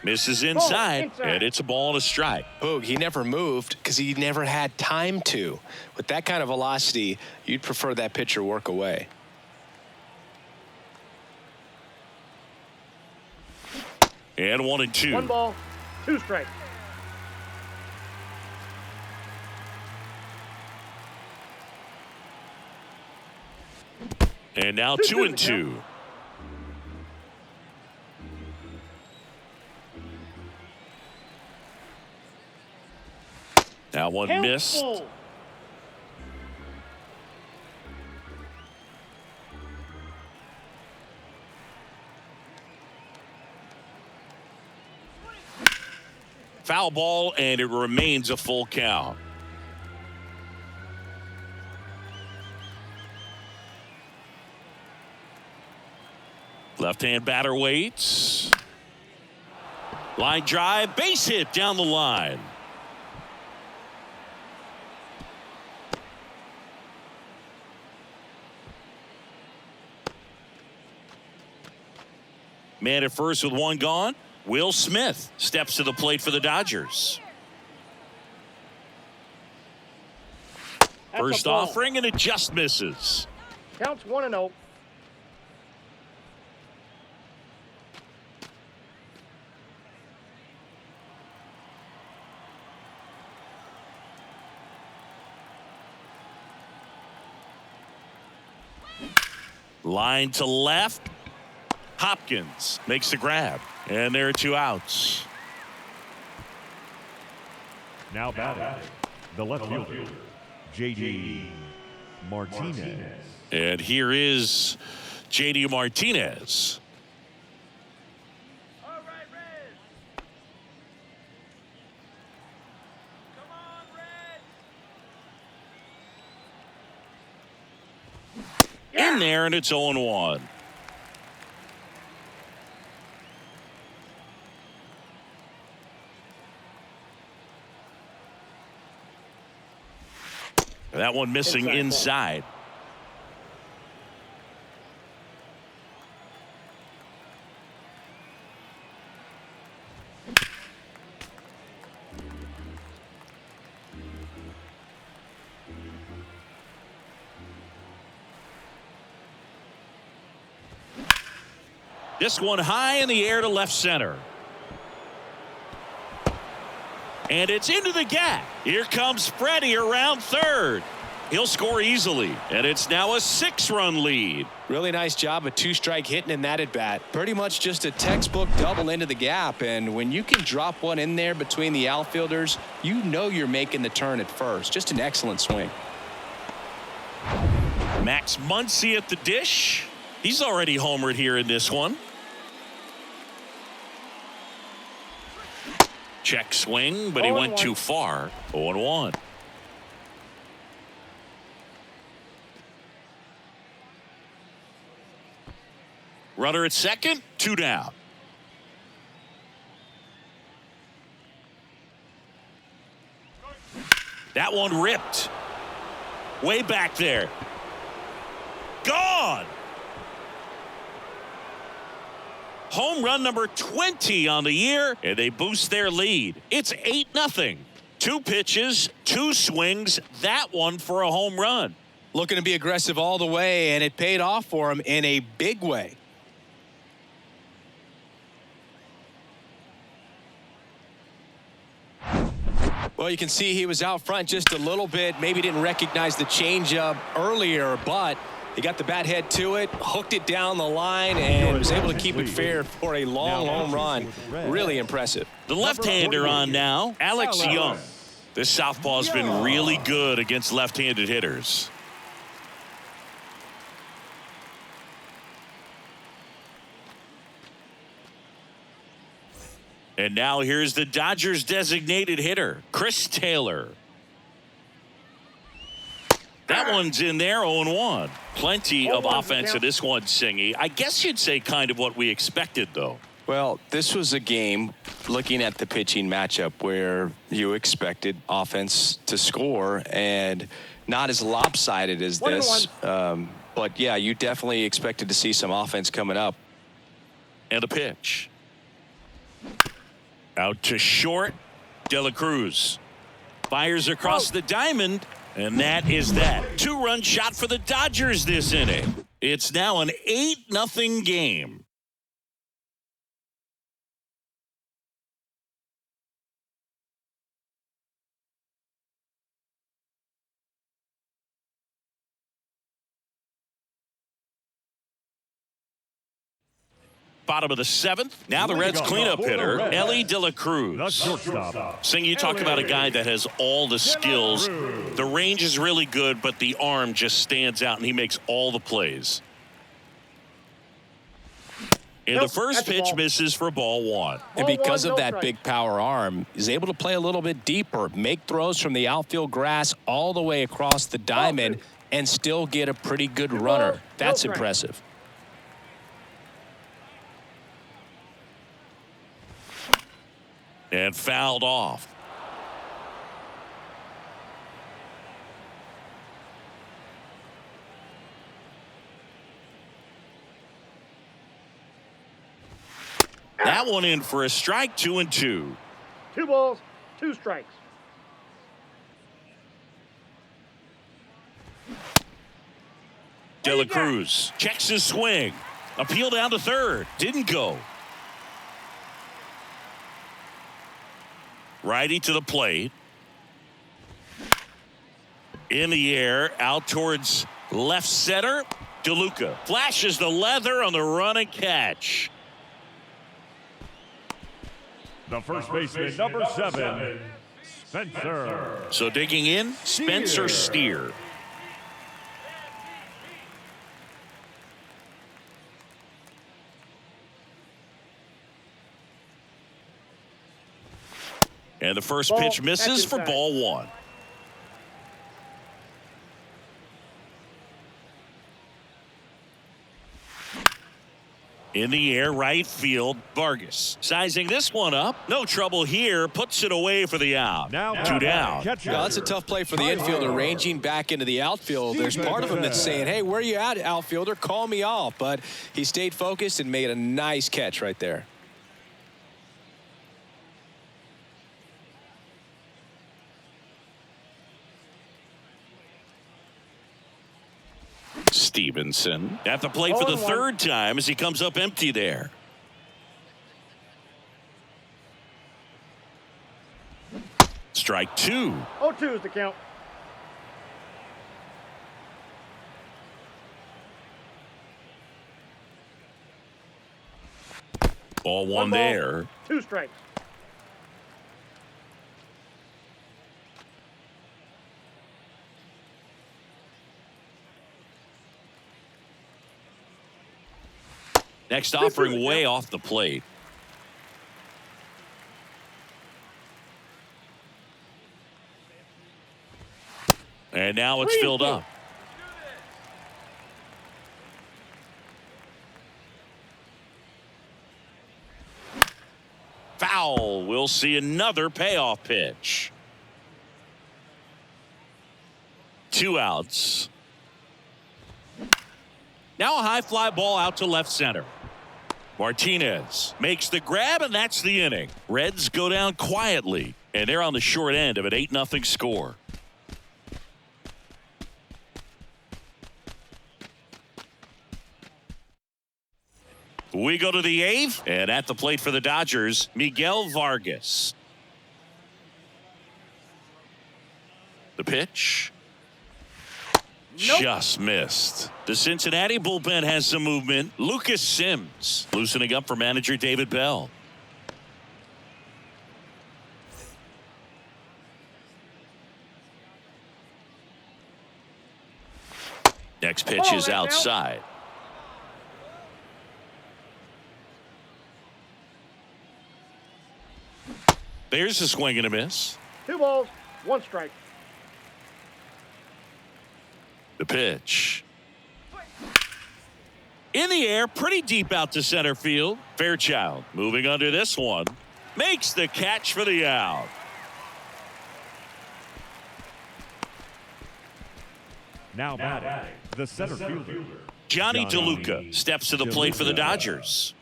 Misses inside, and it's a ball and a strike. Boog, he never moved because he never had time to. With that kind of velocity, you'd prefer that pitcher work away. And 1-2. 1 ball, 2 strikes. And now 2-2. That one missed. Foul ball, and it remains a full count. Left-hand batter waits. Line drive, base hit down the line. Man at first with 1 gone. Will Smith steps to the plate for the Dodgers. First offering, and it just misses. Counts 1-0. Line to left. Hopkins makes the grab, and there are 2 outs. Now batting, the left fielder, J.D. Martinez. And here is J.D. Martinez. All right, Reds. Come on, Reds. In there, and it's 0-1. That one missing inside. This one high in the air to left center. And it's into the gap. Here comes Freddie around third. He'll score easily, and it's now a 6-run lead. Really nice job of 2-strike hitting in that at bat. Pretty much just a textbook double into the gap, and when you can drop one in there between the outfielders, you know you're making the turn at first. Just an excellent swing. Max Muncy at the dish. He's already homered here in this one. Check swing, but he went too far. 0-1. Runner at second, 2 down. That one ripped. Way back there. Gone. Home run number 20 on the year, and they boost their lead. It's 8-0. 2 pitches, 2 swings, that one for a home run. Looking to be aggressive all the way, and it paid off for him in a big way. Well, you can see he was out front just a little bit. Maybe didn't recognize the changeup earlier, but he got the bat head to it, hooked it down the line, and was able to keep it fair for a long home run. Really impressive. The left-hander on now, Alex Young. This southpaw's been really good against left-handed hitters. And now here's the Dodgers designated hitter, Chris Taylor. That one's in there, 0-1. Plenty of offense in this one, Singy. I guess you'd say kind of what we expected, though. Well, this was a game, looking at the pitching matchup, where you expected offense to score and not as lopsided as this. But, yeah, you definitely expected to see some offense coming up. And the pitch. Out to short. De La Cruz fires across the diamond. And that is that. Two-run shot for the Dodgers this inning. It's now an 8-0 game. Bottom of the 7th. Now the Reds cleanup hitter, Ellie De La Cruz. Sing, you talk about a guy that has all the skills. The range is really good, but the arm just stands out, and he makes all the plays. And the first pitch misses for ball 1. And because of that big power arm, he's able to play a little bit deeper, make throws from the outfield grass all the way across the diamond, and still get a pretty good runner. That's impressive. And fouled off. That one in for a strike, 2-2. 2 balls, 2 strikes. De La Cruz checks his swing. Appeal down to third. Didn't go. Righty to the plate. In the air, out towards left center. DeLuca flashes the leather on the run and catch. The first baseman, number 7, Spencer. So digging in, Spencer Steer. And the first pitch misses for ball 1. In the air, right field, Vargas sizing this one up. No trouble here. Puts it away for the out. Now 2 down. Yeah, that's a tough play for the infielder, ranging back into the outfield. There's part of him that's saying, hey, where you at, outfielder? Call me off. But he stayed focused and made a nice catch right there. Stevenson at the plate for the 3rd time as he comes up empty there. Strike 2. 0-2 is the count. Ball 1 there. 2 strikes. Next offering way off the plate. And now it's filled up. Foul. We'll see another payoff pitch. 2 outs. Now a high fly ball out to left center. Martinez makes the grab, and that's the inning. Reds go down quietly, and they're on the short end of an 8-0 score. We go to the 8th, and at the plate for the Dodgers, Miguel Vargas. The pitch. Just missed. The Cincinnati bullpen has some movement. Lucas Sims loosening up for manager David Bell. Next pitch is outside. There's a swing and a miss. 2 balls, 1 strike. The pitch. In the air, pretty deep out to center field. Fairchild moving under this one. Makes the catch for the out. Now batting, the center fielder, Johnny DeLuca steps to the plate for the Dodgers.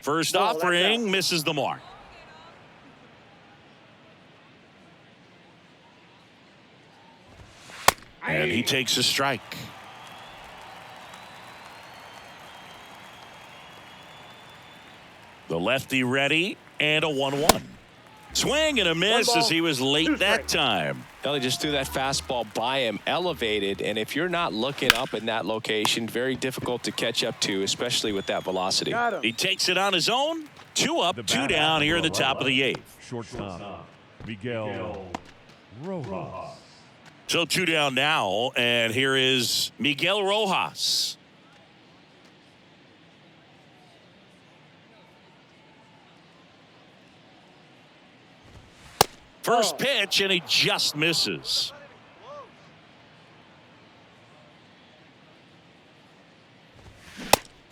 First offering misses the mark. And he takes a strike. The lefty ready, and a 1-1. Swing and a miss as he was late that time. Ellie just threw that fastball by him, elevated, and if you're not looking up in that location, very difficult to catch up to, especially with that velocity. He takes it on his own. 2 up, 2 down here in the top of the 8th. shortstop, Miguel Rojas. So 2 down now, and here is Miguel Rojas. First pitch, and he just misses.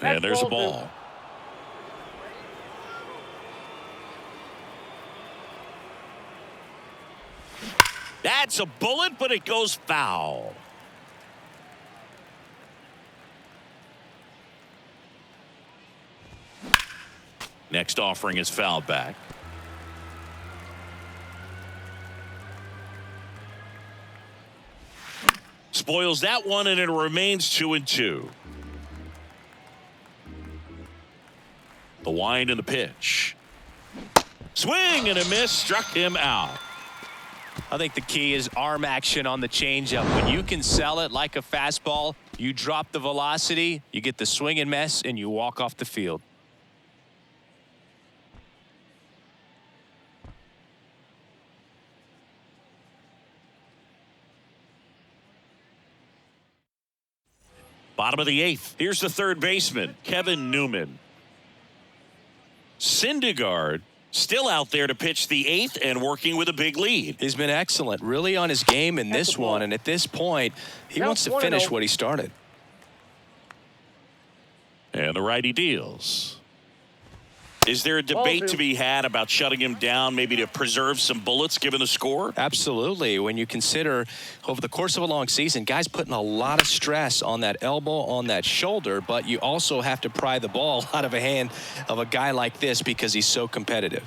And there's a ball. That's a bullet, but it goes foul. Next offering is fouled back. Spoils that one, and it remains 2-2. The wind and the pitch. Swing and a miss, struck him out. I think the key is arm action on the changeup. When you can sell it like a fastball, you drop the velocity, you get the swing and miss, and you walk off the field. Bottom of the 8th. Here's the third baseman, Kevin Newman. Syndergaard still out there to pitch the 8th and working with a big lead. He's been excellent, really on his game in this one, and at this point, he wants to finish what he started. And the righty deals. Is there a debate to be had about shutting him down, maybe to preserve some bullets given the score? Absolutely. When you consider over the course of a long season, guys putting a lot of stress on that elbow, on that shoulder, but you also have to pry the ball out of a hand of a guy like this because he's so competitive.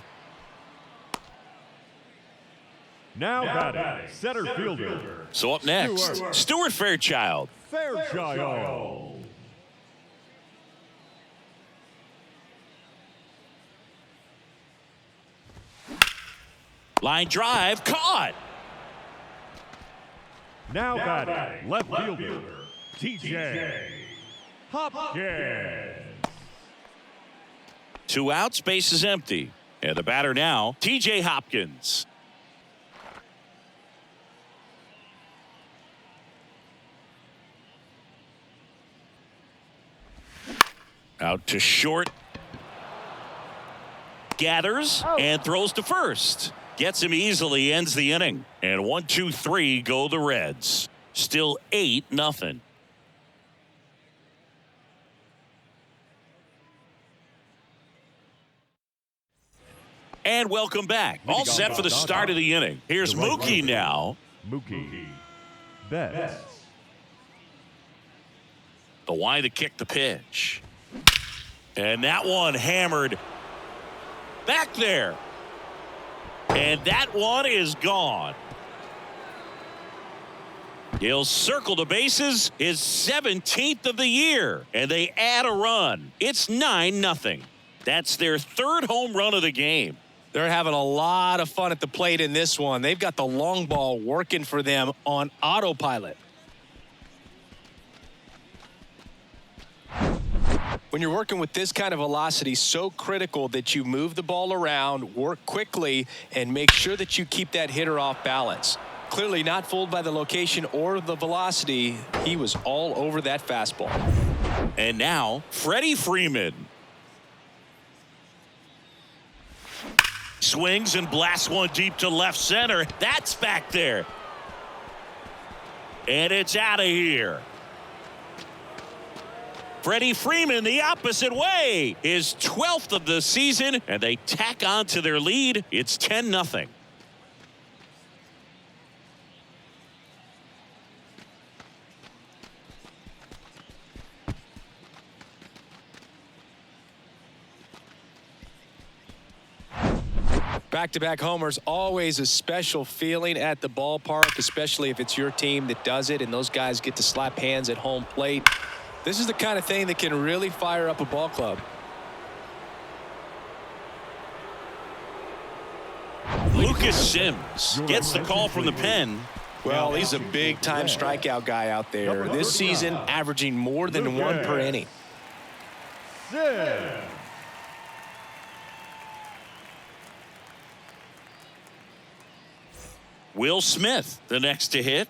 Now batting, center fielder. So up next, Stuart Fairchild. Fairchild. Line drive, caught. Now batting, left fielder, TJ Hopkins. 2 outs, base is empty. And the batter now, TJ Hopkins. Out to short. Gathers and throws to first. Gets him easily, ends the inning. And 1, 2, 3 go the Reds. Still 8-0. And welcome back. All set for the start of the inning. Here's Mookie now. Mookie Betts. The wind to kick the pitch. And that one hammered back there. And that one is gone. He'll circle the bases, his 17th of the year, and they add a run. It's 9-0. That's their 3rd home run of the game. They're having a lot of fun at the plate in this one. They've got the long ball working for them on autopilot. When you're working with this kind of velocity, so critical that you move the ball around, work quickly, and make sure that you keep that hitter off balance. Clearly not fooled by the location or the velocity. He was all over that fastball. And now, Freddie Freeman. Swings and blasts one deep to left center. That's back there. And it's out of here. Freddie Freeman the opposite way. His 12th of the season, and they tack on to their lead. It's 10-0. Back-to-back homers, always a special feeling at the ballpark, especially if it's your team that does it and those guys get to slap hands at home plate. This is the kind of thing that can really fire up a ball club. Lucas Sims gets the call from the pen. Well, he's a big-time strikeout guy out there. This season, averaging more than one per inning. Will Smith, the next to hit.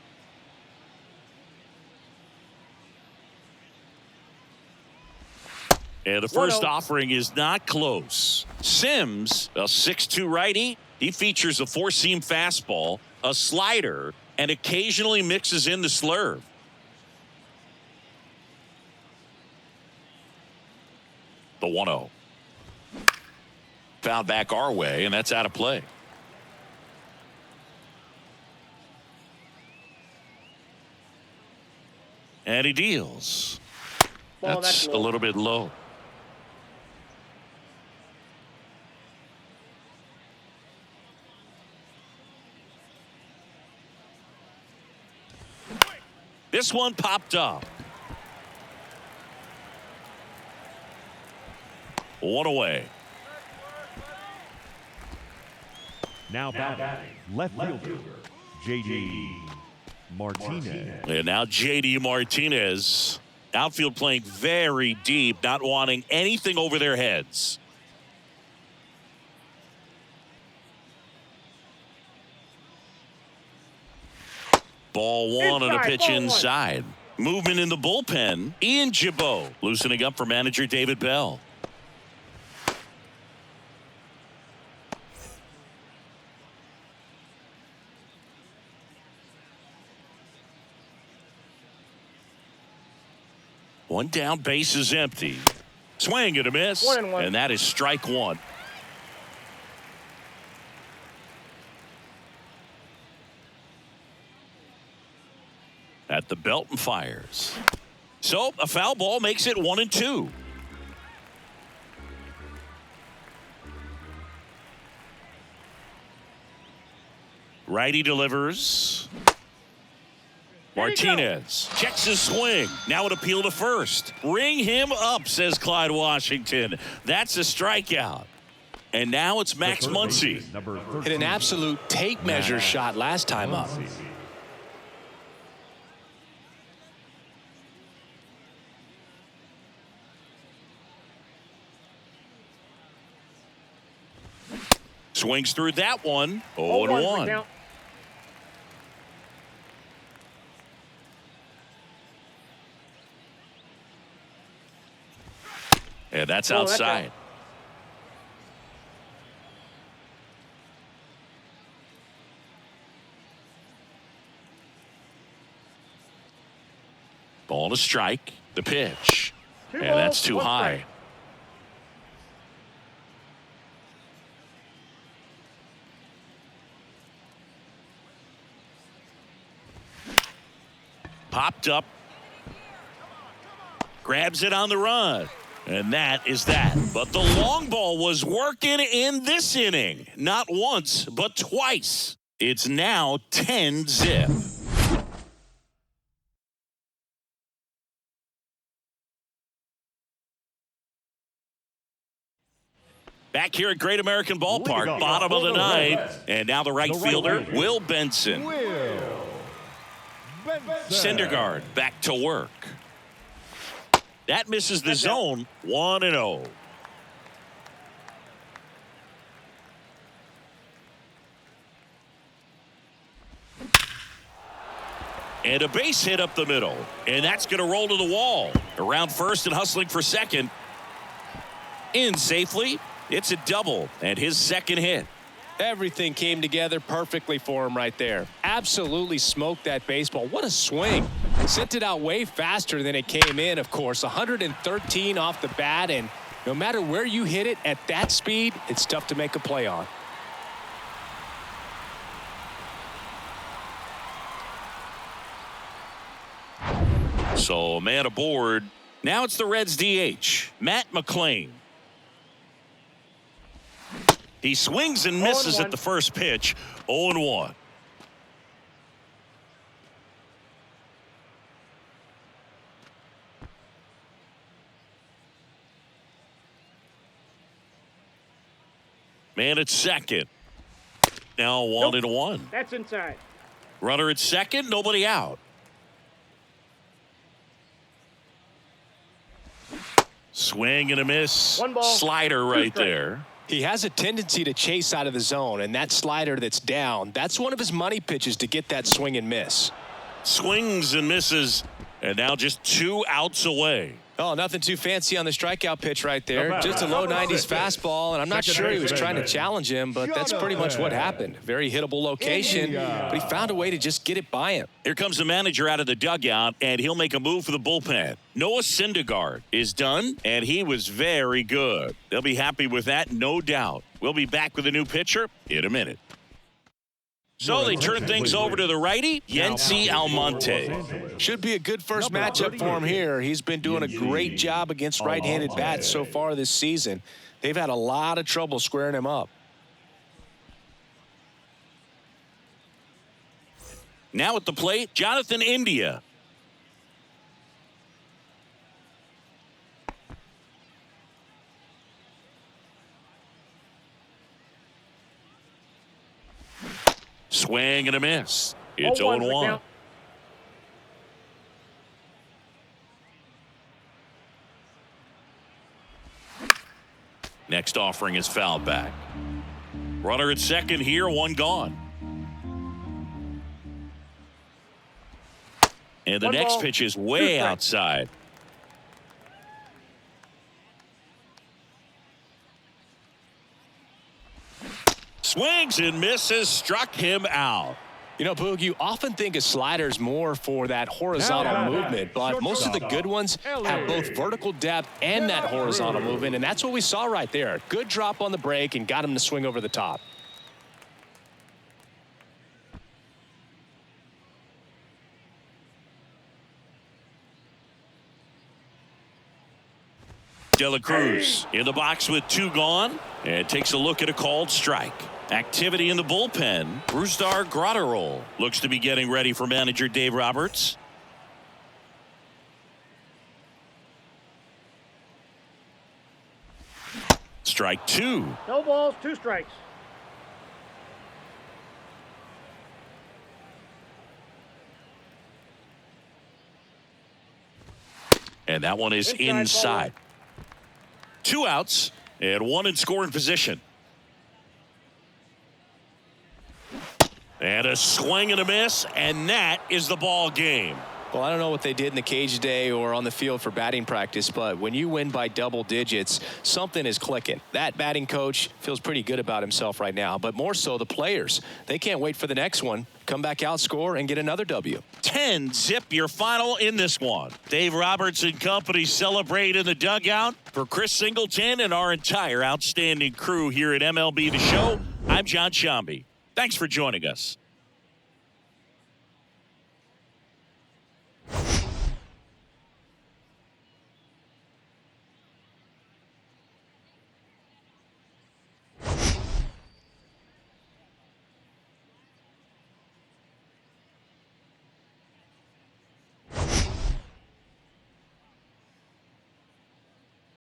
And the first offering is not close. Sims, a 6'2 righty. He features a four-seam fastball, a slider, and occasionally mixes in the slurve. The 1-0. Fouled back our way, and that's out of play. And he deals. That's a little bit low. This one popped up. One away. Now batting, left fielder, J.D. Martinez. And now J.D. Martinez. Outfield playing very deep, not wanting anything over their heads. Ball one on a pitch inside. Movement in the bullpen. Ian Jabot loosening up for manager David Bell. One down, base is empty. Swing and a miss. 1-1. And that is strike one. At the belt and fires. So a foul ball makes it 1-2. Righty delivers. Martinez checks his swing. Now an appeal to first. Ring him up, says Clyde Washington. That's a strikeout. And now it's Max Muncy. Hit an absolute tape measure shot last time up. Swings through that one. 0-1. And that's outside. Ball to strike. The pitch. And that's too high. Popped up. Grabs it on the run. And that is that. But the long ball was working in this inning. Not once, but twice. It's now 10-zip. Back here at Great American Ballpark, bottom of the ninth. And now the right fielder, Will Benson. Syndergaard back to work. That misses the zone. 1-0. And a base hit up the middle. And that's going to roll to the wall. Around first and hustling for second. In safely. It's a double and his second hit. Everything came together perfectly for him right there. Absolutely smoked that baseball. What a swing. Sent it out way faster than it came in, of course. 113 off the bat, and no matter where you hit it at that speed, it's tough to make a play on. So, man aboard. Now it's the Reds DH, Matt McClain. He swings and misses at the first pitch. 0-1. Man at second. Now 1-1. That's inside. Runner at second, nobody out. Swing and a miss. One ball, slider right there. He has a tendency to chase out of the zone, and that slider that's down, that's one of his money pitches to get that swing and miss. Swings and misses, and now just 2 outs away. Oh, nothing too fancy on the strikeout pitch right there. Just a low 90s fastball, and I'm not sure he was trying to challenge him, but that's pretty much what happened. Very hittable location, but he found a way to just get it by him. Here comes the manager out of the dugout, and he'll make a move for the bullpen. Noah Syndergaard is done, and he was very good. They'll be happy with that, no doubt. We'll be back with a new pitcher in a minute. So they turn things over to the righty, Yency Almonte. Should be a good first matchup for him here. He's been doing a great job against right-handed bats so far this season. They've had a lot of trouble squaring him up. Now at the plate, Jonathan India. Swing and a miss. It's 0-1. Next offering is fouled back. Runner at second here, 1 gone. And the next pitch is way outside. Swings and misses, struck him out. You know, Boog, you often think a slider's more for that horizontal movement, but most of the good ones have both vertical depth and that horizontal movement, and that's what we saw right there. Good drop on the break and got him to swing over the top. De La Cruz in the box with 2 gone and takes a look at a called strike. Activity in the bullpen. Brusdar Graterol looks to be getting ready for manager Dave Roberts. Strike 2. No balls, 2 strikes. And that one is inside. 2 outs and 1 in scoring position. And a swing and a miss, and that is the ball game. Well, I don't know what they did in the cage today or on the field for batting practice, but when you win by double digits, something is clicking. That batting coach feels pretty good about himself right now, but more so the players. They can't wait for the next one. Come back out, score, and get another W. 10-zip your final in this one. Dave Roberts and company celebrate in the dugout. For Chris Singleton and our entire outstanding crew here at MLB The Show, I'm John Shambi. Thanks for joining us.